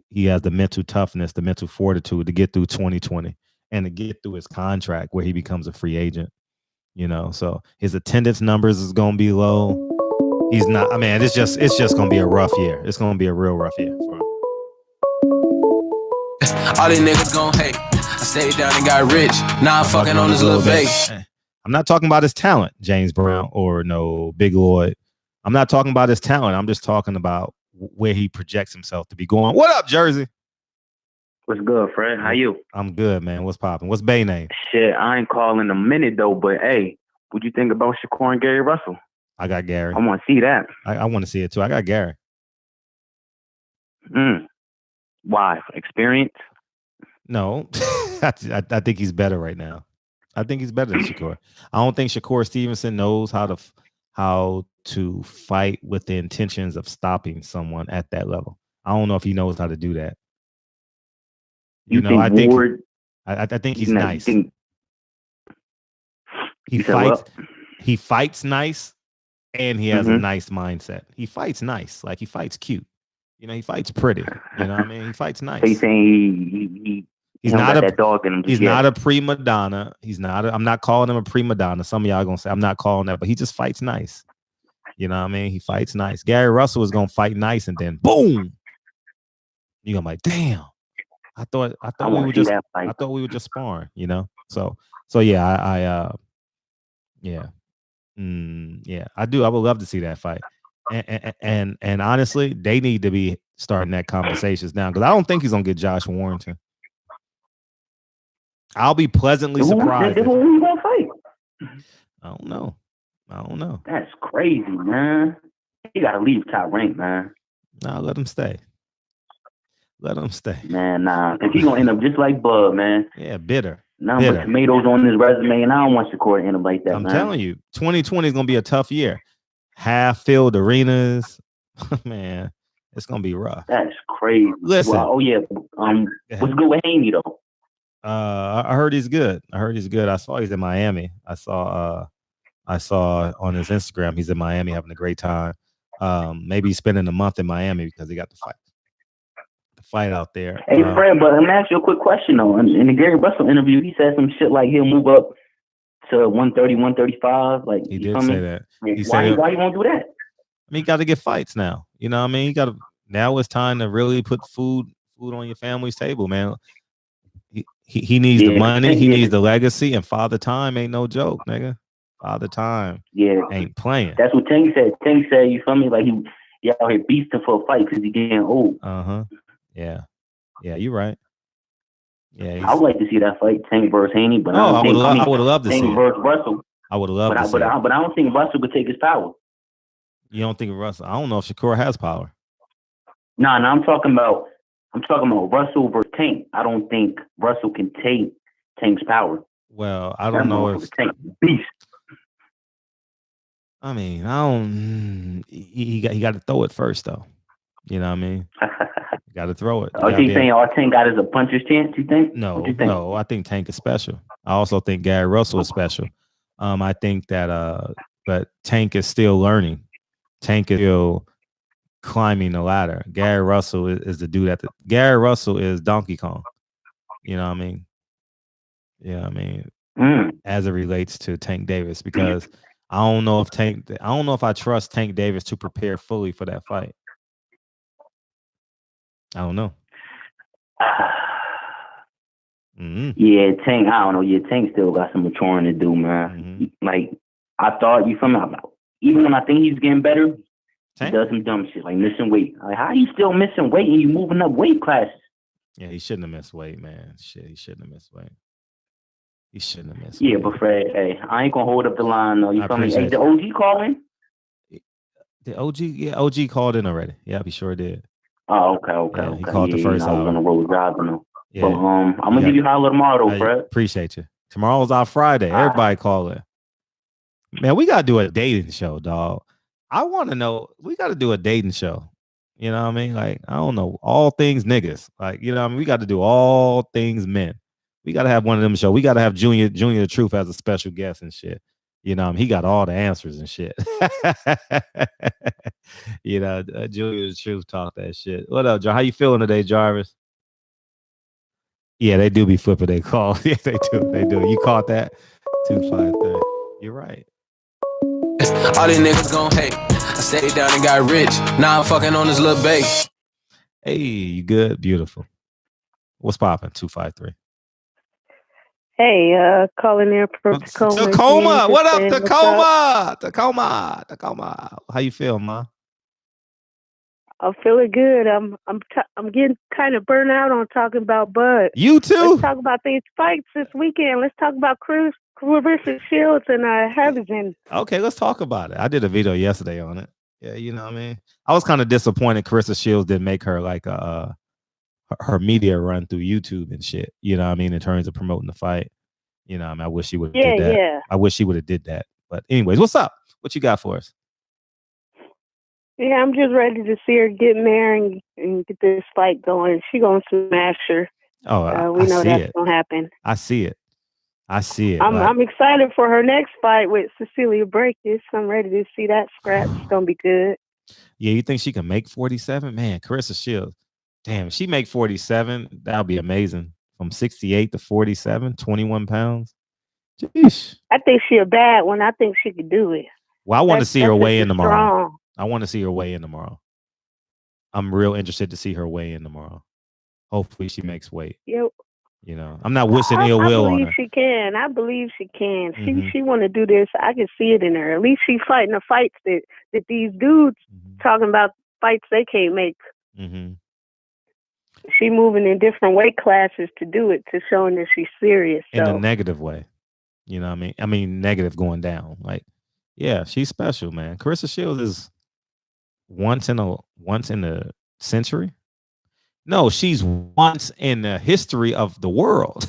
he has the mental toughness, the mental fortitude to get through 2020 and to get through his contract where he becomes a free agent. You know, so his attendance numbers is gonna be low. He's not. I mean, it's just gonna be a rough year. It's gonna be a real rough year for him. All these niggas gon' hate. I stayed down and got rich. Now I'm fucking on this little bass. I'm not talking about his talent, James Brown or no Big Lloyd. I'm not talking about his talent. I'm just talking about where he projects himself to be going. What up, Jersey? What's good, Fred? How you? I'm good, man. What's popping? What's Bay name? Shit, I ain't calling a minute though, but hey, what you think about Shakur and Gary Russell? I got Gary. I want to see that. I want to see it too. I got Gary. Why? Experience? No, I think he's better right now. I think he's better than Shakur. I don't think Shakur Stevenson knows how to fight with the intentions of stopping someone at that level. I don't know if he knows how to do that. You know, I think Ward, I think he's nice. He fights nice, and he has a nice mindset. He fights nice, like he fights cute. You know, he fights pretty. You know what I mean? He fights nice. So you saying he's not that dog in him? He's not a prima donna. He's not. I'm not calling him a prima donna. Some of y'all gonna say I'm not calling that, but he just fights nice. You know what I mean? He fights nice. Gary Russell is gonna fight nice, and then boom, you're gonna be like, damn. I thought we were just sparring. You know. So yeah, yeah. I do. I would love to see that fight. And honestly, they need to be starting that conversations now, because I don't think he's gonna get Josh Warrington. I'll be pleasantly surprised. Who you gonna fight? I don't know. That's crazy, man. You gotta leave top rank, man. Nah, let him stay. Man, nah. If he's gonna end up just like Bud, man. Yeah, bitter. But tomatoes on his resume, and I don't want Shakur to end up like that. I'm telling you, 2020 is gonna be a tough year. Half-filled arenas, man. It's gonna be rough. That's crazy. Listen. Wow. Oh yeah. What's good with Haney though? I heard he's good. I saw he's in Miami. I saw on his Instagram he's in Miami having a great time. Maybe he's spending a month in Miami because he got the fight out there. Hey, Fred, but let me ask you a quick question though. In the Gary Russell interview, he said some shit like he'll move up to 130, 135. Like he did say that. Why you won't do that? I mean, you got to get fights now. You know what I mean? Now it's time to really put food on your family's table, man. He needs the money. He needs the legacy. And Father Time ain't no joke, nigga. Father Time ain't playing. That's what Tank said. Tank said, you feel me? Like he out here beasting for a fight because he getting old. Yeah, you're right. Yeah, I would like to see that fight, Tank versus Haney, but I would love to see Tank versus Russell. I would love to see but I don't think Russell could take his power. You don't think Russell? I don't know if Shakur has power. No, I'm talking about Russell versus Tank. I don't think Russell can take Tank's power. Well, I don't know if Tank beast. I mean, I don't. He got to throw it first, though. You know what I mean? You got to throw it. Are you saying all Tank got is a puncher's chance? You think? No. I think Tank is special. I also think Gary Russell is special. I think that, but Tank is still learning. Tank is still climbing the ladder. Gary Russell is the dude Gary Russell is Donkey Kong. You know what I mean? Yeah, I mean, as it relates to Tank Davis, because I don't know if I trust Tank Davis to prepare fully for that fight. I don't know. Yeah, Tank. I don't know. Yeah, Tank still got some maturing to do, man. Like I thought, you feel me? Even when I think he's getting better, he does some dumb shit like missing weight. Like, how are you still missing weight and you moving up weight classes? Yeah, he shouldn't have missed weight, man. Shit, he shouldn't have missed weight. He shouldn't have missed weight. Yeah, but Fred, hey, I ain't gonna hold up the line though. You feel me? Hey, the OG calling? The OG called in already. Yeah, he sure did. Oh, okay. Yeah, he called the first hour. I was on the road driving though. Yeah. But I'm gonna give you a holler tomorrow, though, Fred. Appreciate you. Tomorrow's our Friday. Everybody call in. Man, we gotta do a dating show, dog. I want to know. We gotta do a dating show. You know what I mean? Like, I don't know, all things niggas. Like, you know what I mean? We got to do all things men. We got to have one of them show. We got to have Junior the Truth as a special guest and shit. You know, he got all the answers and shit. You know, Junior the Truth talk that shit. What up, Jar? How you feeling today, Jarvis? Yeah, they do be flipping their call. Yeah, they do. They do. You caught that? 253. You're right. All these niggas gon' hate. I stayed down and got rich. Now I'm fucking on this little base. Hey, you good? Beautiful. What's poppin'? 253. Hey, calling there from Tacoma. Tacoma. What up, Tacoma? Tacoma. How you feel, ma? I'm feeling good. I'm getting kind of burnt out on talking about Bud. You too. Let's talk about these fights this weekend. Let's talk about Cruz versus Shields and Harrison. Okay, let's talk about it. I did a video yesterday on it. Yeah, you know what I mean? I was kind of disappointed Carissa Shields didn't make her like her media run through YouTube and shit. You know what I mean? In terms of promoting the fight. You know what I mean? I wish she would have did that. Yeah. I wish she would have did that. But anyways, what's up? What you got for us? Yeah, I'm just ready to see her get in there and get this fight going. She gonna smash her. Oh, we know that's gonna happen. I see it. I'm excited for her next fight with Cecilia Brækhus. I'm ready to see that scrap. It's gonna be good. Yeah, you think she can make 47? Man, Carissa Shields. Damn, if she make 47, that'll be amazing. From 68 to 47, 21 pounds. Jeez. I think she a bad one. I think she could do it. Well, I want to see her weigh in tomorrow. Strong. I want to see her weigh in tomorrow. I'm real interested to see her weigh in tomorrow. Hopefully she makes weight. Yep. You know, I'm not wishing ill will on her. I believe she can. She want to do this. I can see it in her. At least she's fighting the fights that these dudes talking about fights they can't make. She moving in different weight classes to do it, to showing that she's serious. In a negative way. You know what I mean? I mean, negative going down. Like, yeah, she's special, man. Carissa Shields is once in a century. No, she's once in the history of the world.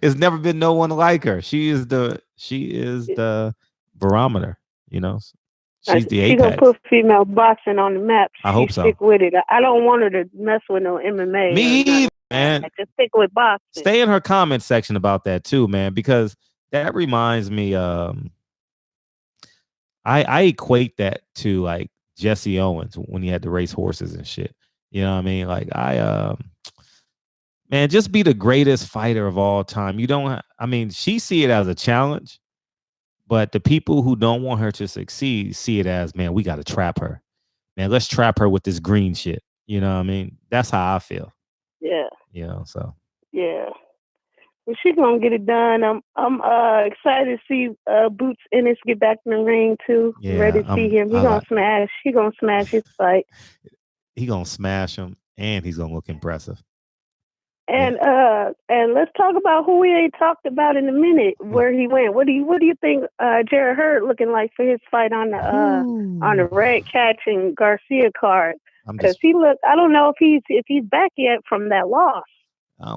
There's never been no one like her. She is the barometer, you know. She's the apex. She's gonna put female boxing on the map. I hope so. Stick with it. I don't want her to mess with no MMA. Me either, man. Just stick with boxing. Stay in her comment section about that too, man, because that reminds me. I equate that to like Jesse Owens when he had to race horses and shit. You know what I mean? Like man, just be the greatest fighter of all time. She see it as a challenge, but the people who don't want her to succeed see it as, man, we got to trap her. Man, let's trap her with this green shit. You know what I mean? That's how I feel. Yeah. You know, so Yeah. Well, she gonna get it done. I'm excited to see Boots Ennis get back in the ring too. Yeah, Ready to see him. He gonna smash. He gonna smash his fight. He gonna smash him, and he's gonna look impressive. And let's talk about who we ain't talked about in a minute. Where he went. What do you think Jared Hurd looking like for his fight on the red catching Garcia card? Because he looked. I don't know if he's back yet from that loss.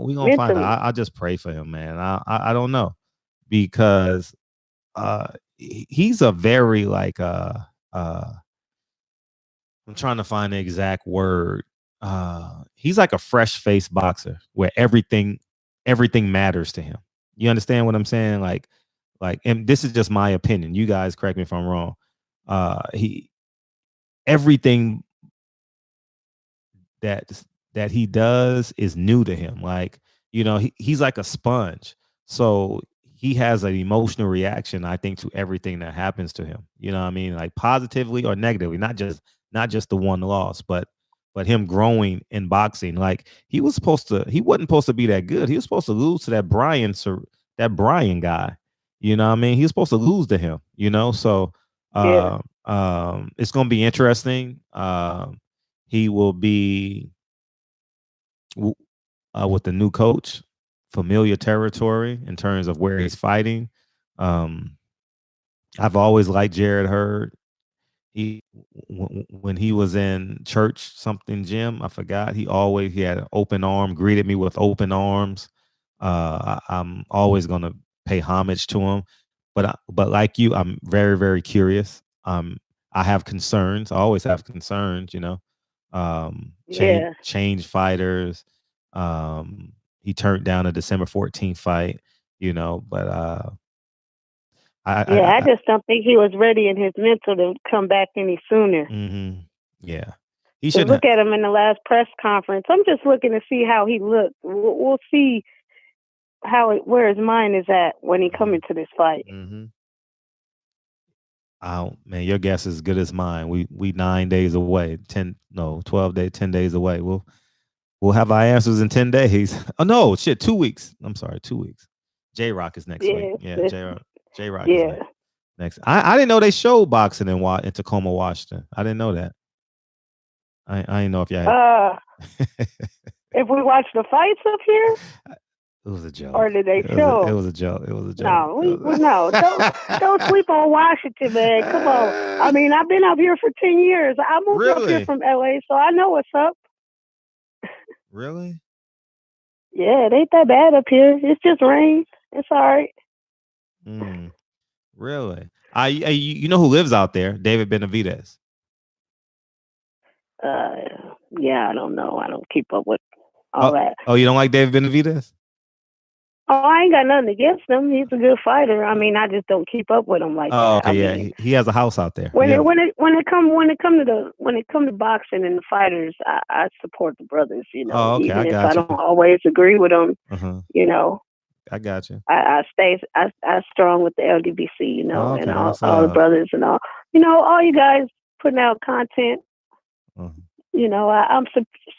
We gonna find out. I just pray for him, man. I don't know, because he's a very like I'm trying to find the exact word. He's like a fresh faced boxer where everything matters to him. You understand what I'm saying? Like, and this is just my opinion. You guys correct me if I'm wrong. Everything that he does is new to him. Like, you know, he's like a sponge. So he has an emotional reaction, I think, to everything that happens to him. You know what I mean? Like positively or negatively, not just the one loss, but him growing in boxing. Like he wasn't supposed to be that good. He was supposed to lose to that Brian guy. You know what I mean? He was supposed to lose to him, you know? So it's gonna be interesting. He will be with the new coach, familiar territory in terms of where he's fighting. I've always liked Jared Hurd. When he was in church something gym, I forgot, he had an open arm, greeted me with open arms. I'm always gonna pay homage to him, but like you, I'm very, very curious. I have concerns. I always have concerns, you know. Change fighters. He turned down a December 14th fight, you know, but I just don't think he was ready in his mental to come back any sooner. Yeah. He should look at him in the last press conference. I'm just looking to see how he looked. We'll see where his mind is at when he come into this fight. Oh man, your guess is as good as mine. We 9 days away, 12 days, 10 days away. We'll have our answers in 10 days. Oh no, shit, 2 weeks. I'm sorry, 2 weeks. JROC is next week. Yeah, JROC is next. I didn't know they showed boxing in Tacoma, Washington. I didn't know that. I didn't know if y'all if we watch the fights up here. It was a joke. Or did they show? It was a joke. It was a joke. No, don't sleep on Washington, man. Come on. I mean, I've been up here for 10 years. I moved up here from LA, so I know what's up. Really? Yeah, it ain't that bad up here. It's just rain. It's all right. Really? You know who lives out there? David Benavidez. Yeah, I don't know. I don't keep up with all that. Oh, you don't like David Benavidez? Oh, I ain't got nothing against him. He's a good fighter. I mean, I just don't keep up with him like that. Oh, okay, yeah. He has a house out there. When it come to boxing and the fighters, I support the brothers. You know, okay, even if I don't always agree with them. You know, I got you. I stay strong with the LDBC. You know, and all the brothers and all. You know, all you guys putting out content. You know, I'm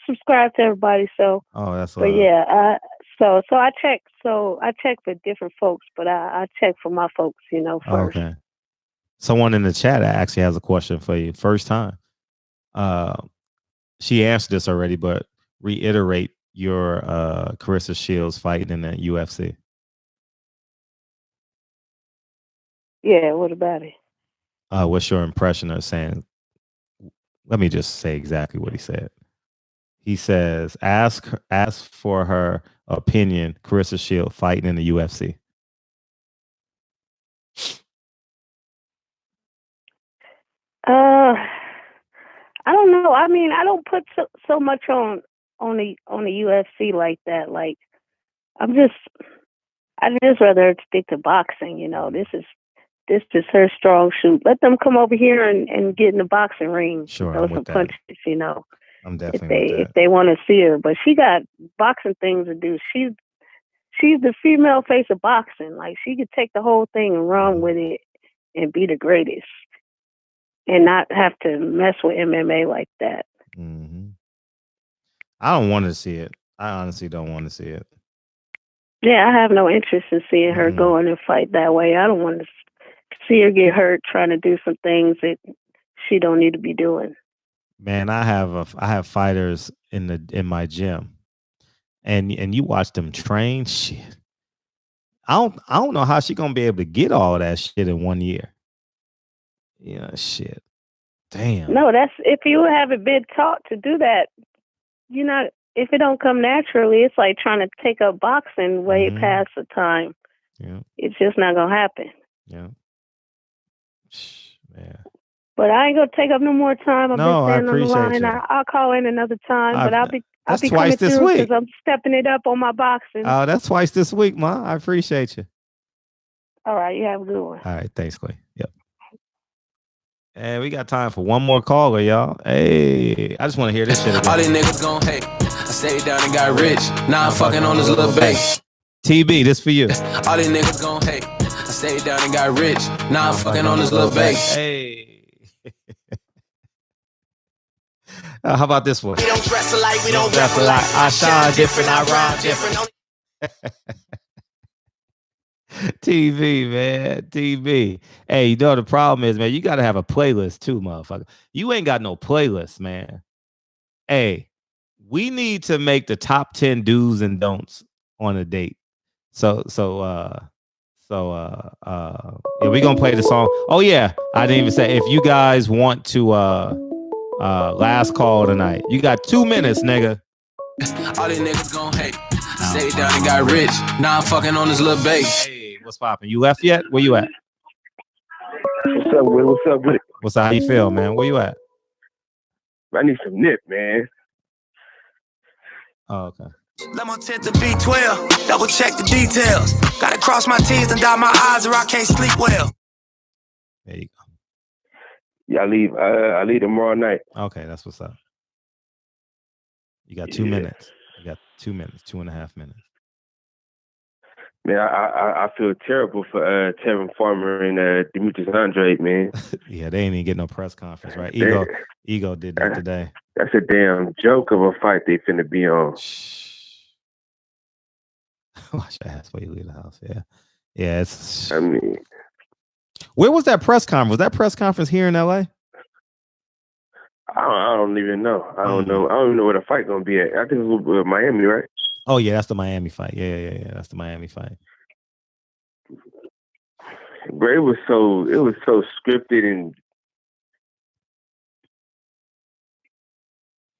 subscribed to everybody. So. Oh, that's. But yeah. So I check. So I check for different folks, but I check for my folks, you know, first. Okay. Someone in the chat actually has a question for you. First time. She answered this already, but reiterate your Carissa Shields fight in the UFC. Yeah. What about it? What's your impression of saying? Let me just say exactly what he said. He says, ask for her opinion, Carissa Shields fighting in the UFC. I don't know. I mean, I don't put so much on the UFC like that. Like, I just rather stick to boxing. You know, this is her strong suit. Let them come over here and get in the boxing ring. Sure, throw some punches. You know. I'm definitely if they want to see her, but she got boxing things to do. She's the female face of boxing. Like, she could take the whole thing and run with it and be the greatest, and not have to mess with MMA like that. I don't want to see it. I honestly don't want to see it. Yeah, I have no interest in seeing her go in and fight that way. I don't want to see her get hurt trying to do some things that she don't need to be doing. Man, I have fighters in my gym, and you watch them train. Shit, I don't know how she gonna be able to get all that shit in 1 year. Yeah, shit. Damn. No, that's if you haven't been taught to do that. You're not. If it don't come naturally, it's like trying to take up boxing way past the time. Yeah. It's just not gonna happen. Yeah. Yeah. But I ain't gonna take up no more time. I've been standing on the line. You. I'll call in another time, but I'll be twice coming this through week. because I'm stepping it up on my boxing. Oh, that's twice this week, Ma. I appreciate you. All right, you have a good one. All right, thanks, Clay. Yep. And we got time for one more caller, y'all. Hey, I just want to hear this shit again. All these niggas gon' hate. I stayed down and got rich. Now I'm fucking on this little bass. TB, this for you. All these niggas gon' hate. I stayed down and got rich. Now I'm fucking on this little bass. Hey. How about this one? We don't dress alike, we don't Dress rap alike. alike. I shine different, I rhyme different. TV, man. TV. Hey, you know the problem is, man, you got to have a playlist too, motherfucker. You ain't got no playlist, man. Hey, we need to make the top 10 do's and don'ts on a date. Yeah, we're gonna play the song. Oh yeah, I didn't even say if you guys want to last call tonight. You got 2 minutes, nigga. All these niggas gon' hate. I stayed down and got rich. Now I'm fucking on this little bass. Hey, what's poppin'? You left yet? Where you at? What's up with it? What's up with it? What's how you feel, man? Where you at? I need some nip, man. Oh, okay. Lemon tint to B12, double check the details. Gotta cross my T's and dot my I's or I can't sleep well. There you go. Yeah, I leave tomorrow night. Okay, that's what's up. You got 2 minutes. You got 2 minutes, 2.5 minutes. Man, I feel terrible for Tevin Farmer and Demetrius Andrade, man. Yeah, they ain't even get no press conference, right? Ego did that today. That's a damn joke of a fight they finna be on. Wash your ass before you leave the house. Yeah. Yeah, it's. I mean, where was that press conference? Was that press conference here in LA? I don't even know. I don't know. I don't even know where the fight gonna be at. I think it was Miami, right? Oh yeah, that's the Miami fight. Yeah. That's the Miami fight. But it was so scripted and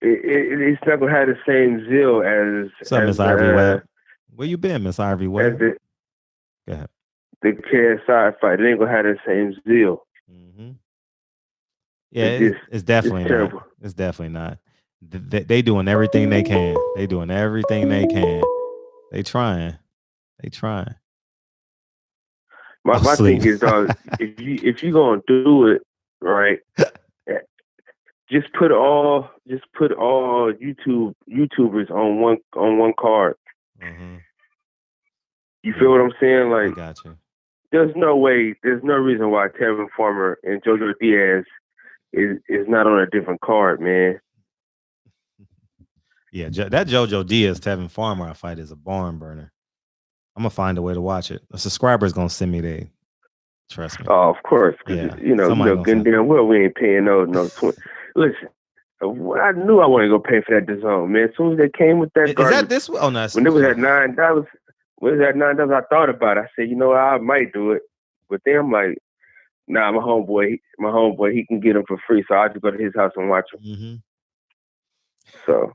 it's not gonna have the same zeal as. What's up, Miss Ivory Webb? Where you been, Miss Ivory Webb? Go ahead. The KSI fight, it ain't gonna have the same zeal. Mm-hmm. Yeah, it's definitely not. It's definitely not. They doing everything they can. They doing everything they can. They trying. My thing is, if you gonna do it right, just put all YouTubers on one card. Mm-hmm. You feel what I'm saying? Like, I got you. There's no reason why Tevin Farmer and Jojo Diaz is not on a different card, man. Yeah, that Jojo Diaz Tevin Farmer fight is a barn burner. I'm gonna find a way to watch it. A subscriber is gonna send me they. Trust me. Oh, of course. Yeah. You know, good damn well we ain't paying no. Listen, I knew I wasn't gonna pay for that DAZN, man. As soon as they came with that, is that this? Oh no. When it was at $9, I thought about it. I said, you know, I might do it, but then I'm like, nah, my homeboy, he can get them for free, so I just go to his house and watch them. Mm-hmm. So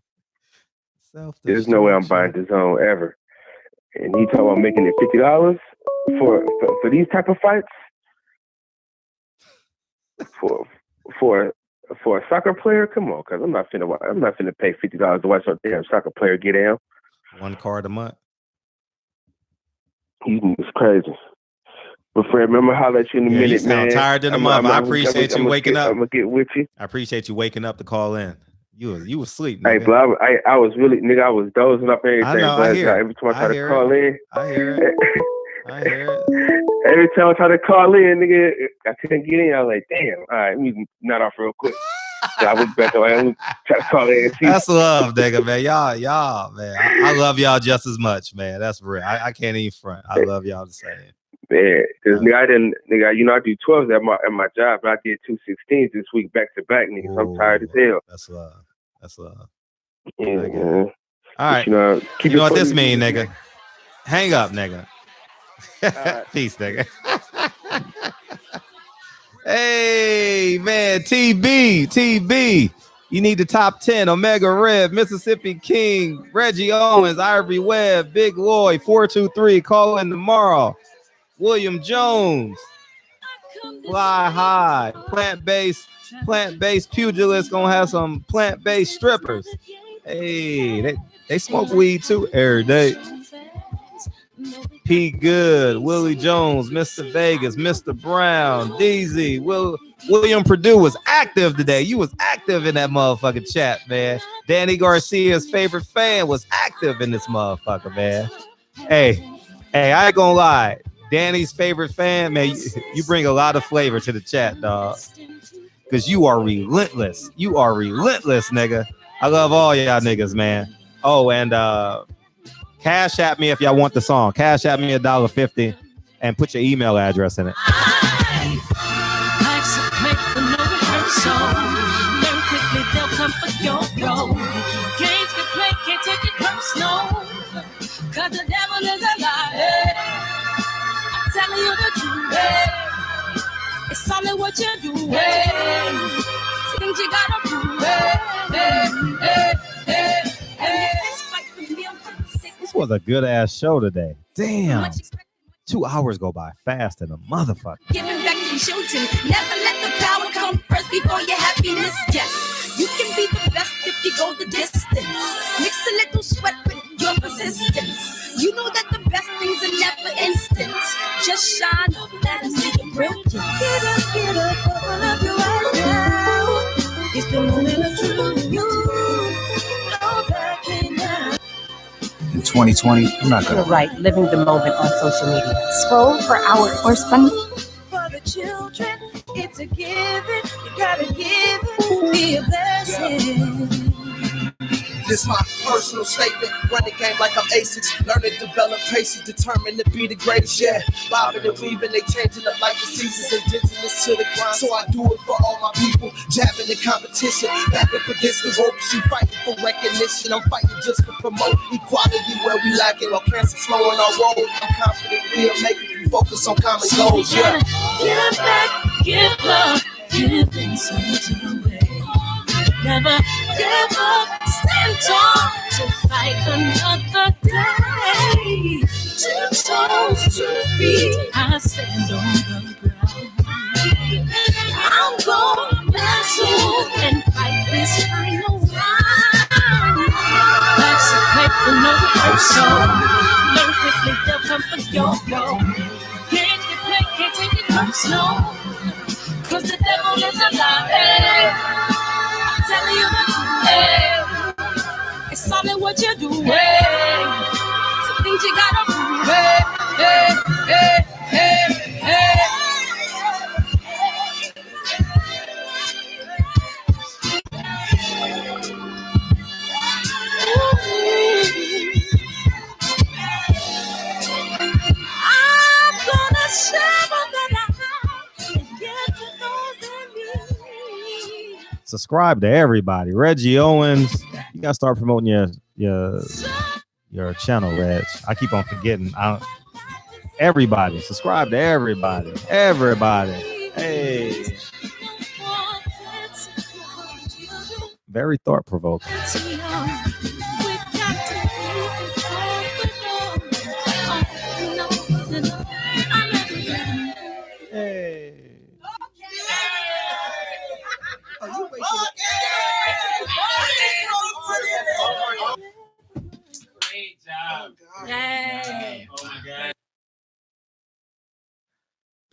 there's no way I'm buying DAZN ever. And he talking about making it $50 for these type of fights for a soccer player. Come on, cause I'm not finna pay $50 to watch a damn soccer player get down. One card a month. It's crazy. But Fred, remember, I'll let you in a minute, you sound man. Tired in the month. I appreciate you waking up. I'm gonna get with you. I appreciate you waking up to call in. You was asleep. Hey, but I was really, nigga, I was dozing up and everything. I hear every time I try to call in. I hear it. Every time I try to call in, nigga, I couldn't get in. I was like, damn, all right, let me nut off real quick. I went back and try to call it. That's love, nigga, man. Y'all, man. I love y'all just as much, man. That's real. I can't even front. I love y'all the same. Man, because I do 12s at my job, but I did 2 16s this week back to back, nigga. So I'm tired as hell. That's love. That's love. Yeah. All right. You know what this mean, nigga? Hang up, nigga. Peace, nigga. Hey, man, TB. You need the top 10. Omega Red, Mississippi King, Reggie Owens, Ivory Webb, Big Lloyd, 423. Call in tomorrow. William Jones, Fly High, plant-based pugilists gonna have some plant-based strippers. Hey, they smoke weed too every day. P. Good, Willie Jones, Mr. Vegas, Mr. Brown, DZ, William Purdue was active today. You was active in that motherfucking chat, man. Danny Garcia's favorite fan was active in this motherfucker, man. Hey, I ain't gonna lie. Danny's favorite fan, man, you bring a lot of flavor to the chat, dog. Because you are relentless. You are relentless, nigga. I love all y'all niggas, man. Oh, and cash at me if y'all want the song. Cash at me $1.50 and put your email address in it. Cause the devil is a lie. I'm telling you the truth. It's only what you do. Things you gotta prove. This was a good ass show today. Damn. 2 hours go by fast in a motherfucker. Giving back to children. Never let the power come first before your happiness. Yes, you can be the best if you go the distance. Mix a little sweat with your persistence. You know that the best things are never instant. Just shine up, let them see your brilliance. Get up, open up your eyes now. It's the moment of truth. You know that now. In 2020, I'm not gonna write living the moment on social media. Scroll for hours or spend. For the children, it's a given. You gotta give it, be a blessing. This my personal statement. Run the game like I'm ASICs. Learn to develop patience, determined to be the greatest. Yeah, bobbing and weaving, they changing up like the seasons. Indigenous to the grind, so I do it for all my people. Jabbing the competition, back up against the ropes. You fighting for recognition. I'm fighting just to promote equality where we lacking. While cancer slowing our road, I'm confident we'll make it. We focus on common goals. Yeah. Give back, give love, give things away. Never give up, stand tall to fight another day. 2 toes, 2 feet, I stand on the ground. I'm going back soon and fight this final round. Life's a paper, no rehearsal. Learn quickly, they'll come for yo-yo. Can't get play, can't take it personal. Cause the devil is a lie. Telling you the truth, it's only what you do. Some things you gotta prove. I'm gonna shovel that out and get to those in me. Subscribe to everybody. Reggie Owens, you gotta start promoting your channel, Reg. I keep on forgetting. Everybody, subscribe to everybody. Hey, very thought provoking. Great job. Yay. Oh my God.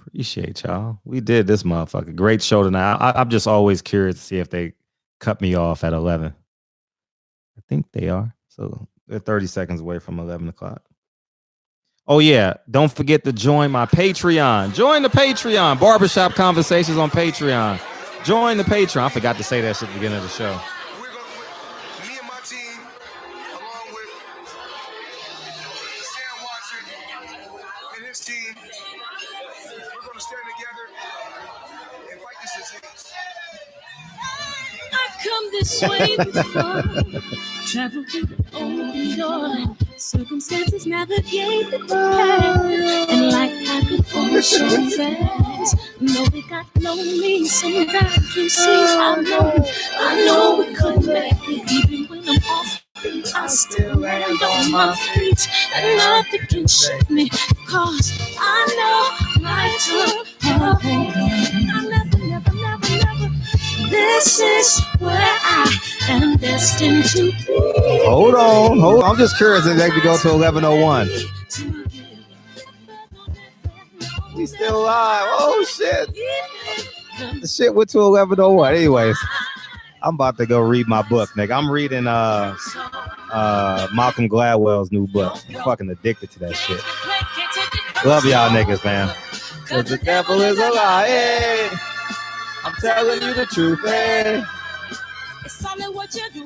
Appreciate y'all. We did this motherfucker. Great show tonight. I'm just always curious to see if they cut me off at 11. I think they are. So they're 30 seconds away from 11 o'clock. Oh, yeah. Don't forget to join my Patreon. Join the Patreon. Barbershop Conversations on Patreon. Join the Patreon. I forgot to say that shit at the beginning of the show. Me and my team, along with Sam Watson and his team, we're going to stand together and fight this disease. I come this way before, travel through the open door, circumstances navigate the path, and like happened ocean fast. No, they got no me. Sometimes you see, I know we couldn't make it, even when I'm off. I still land on my feet, and nothing can shake me, cause I know my time. Never. This is where I am destined to be. Hold on. I'm just curious if they could go to 1101. He's still alive. Oh shit. The shit went to 1101. Anyways, I'm about to go read my book, nigga. I'm reading Malcolm Gladwell's new book. I'm fucking addicted to that shit. Love y'all niggas, man. Cause the devil is a lie. Hey. I'm telling you the truth, hey. It's all in what you do.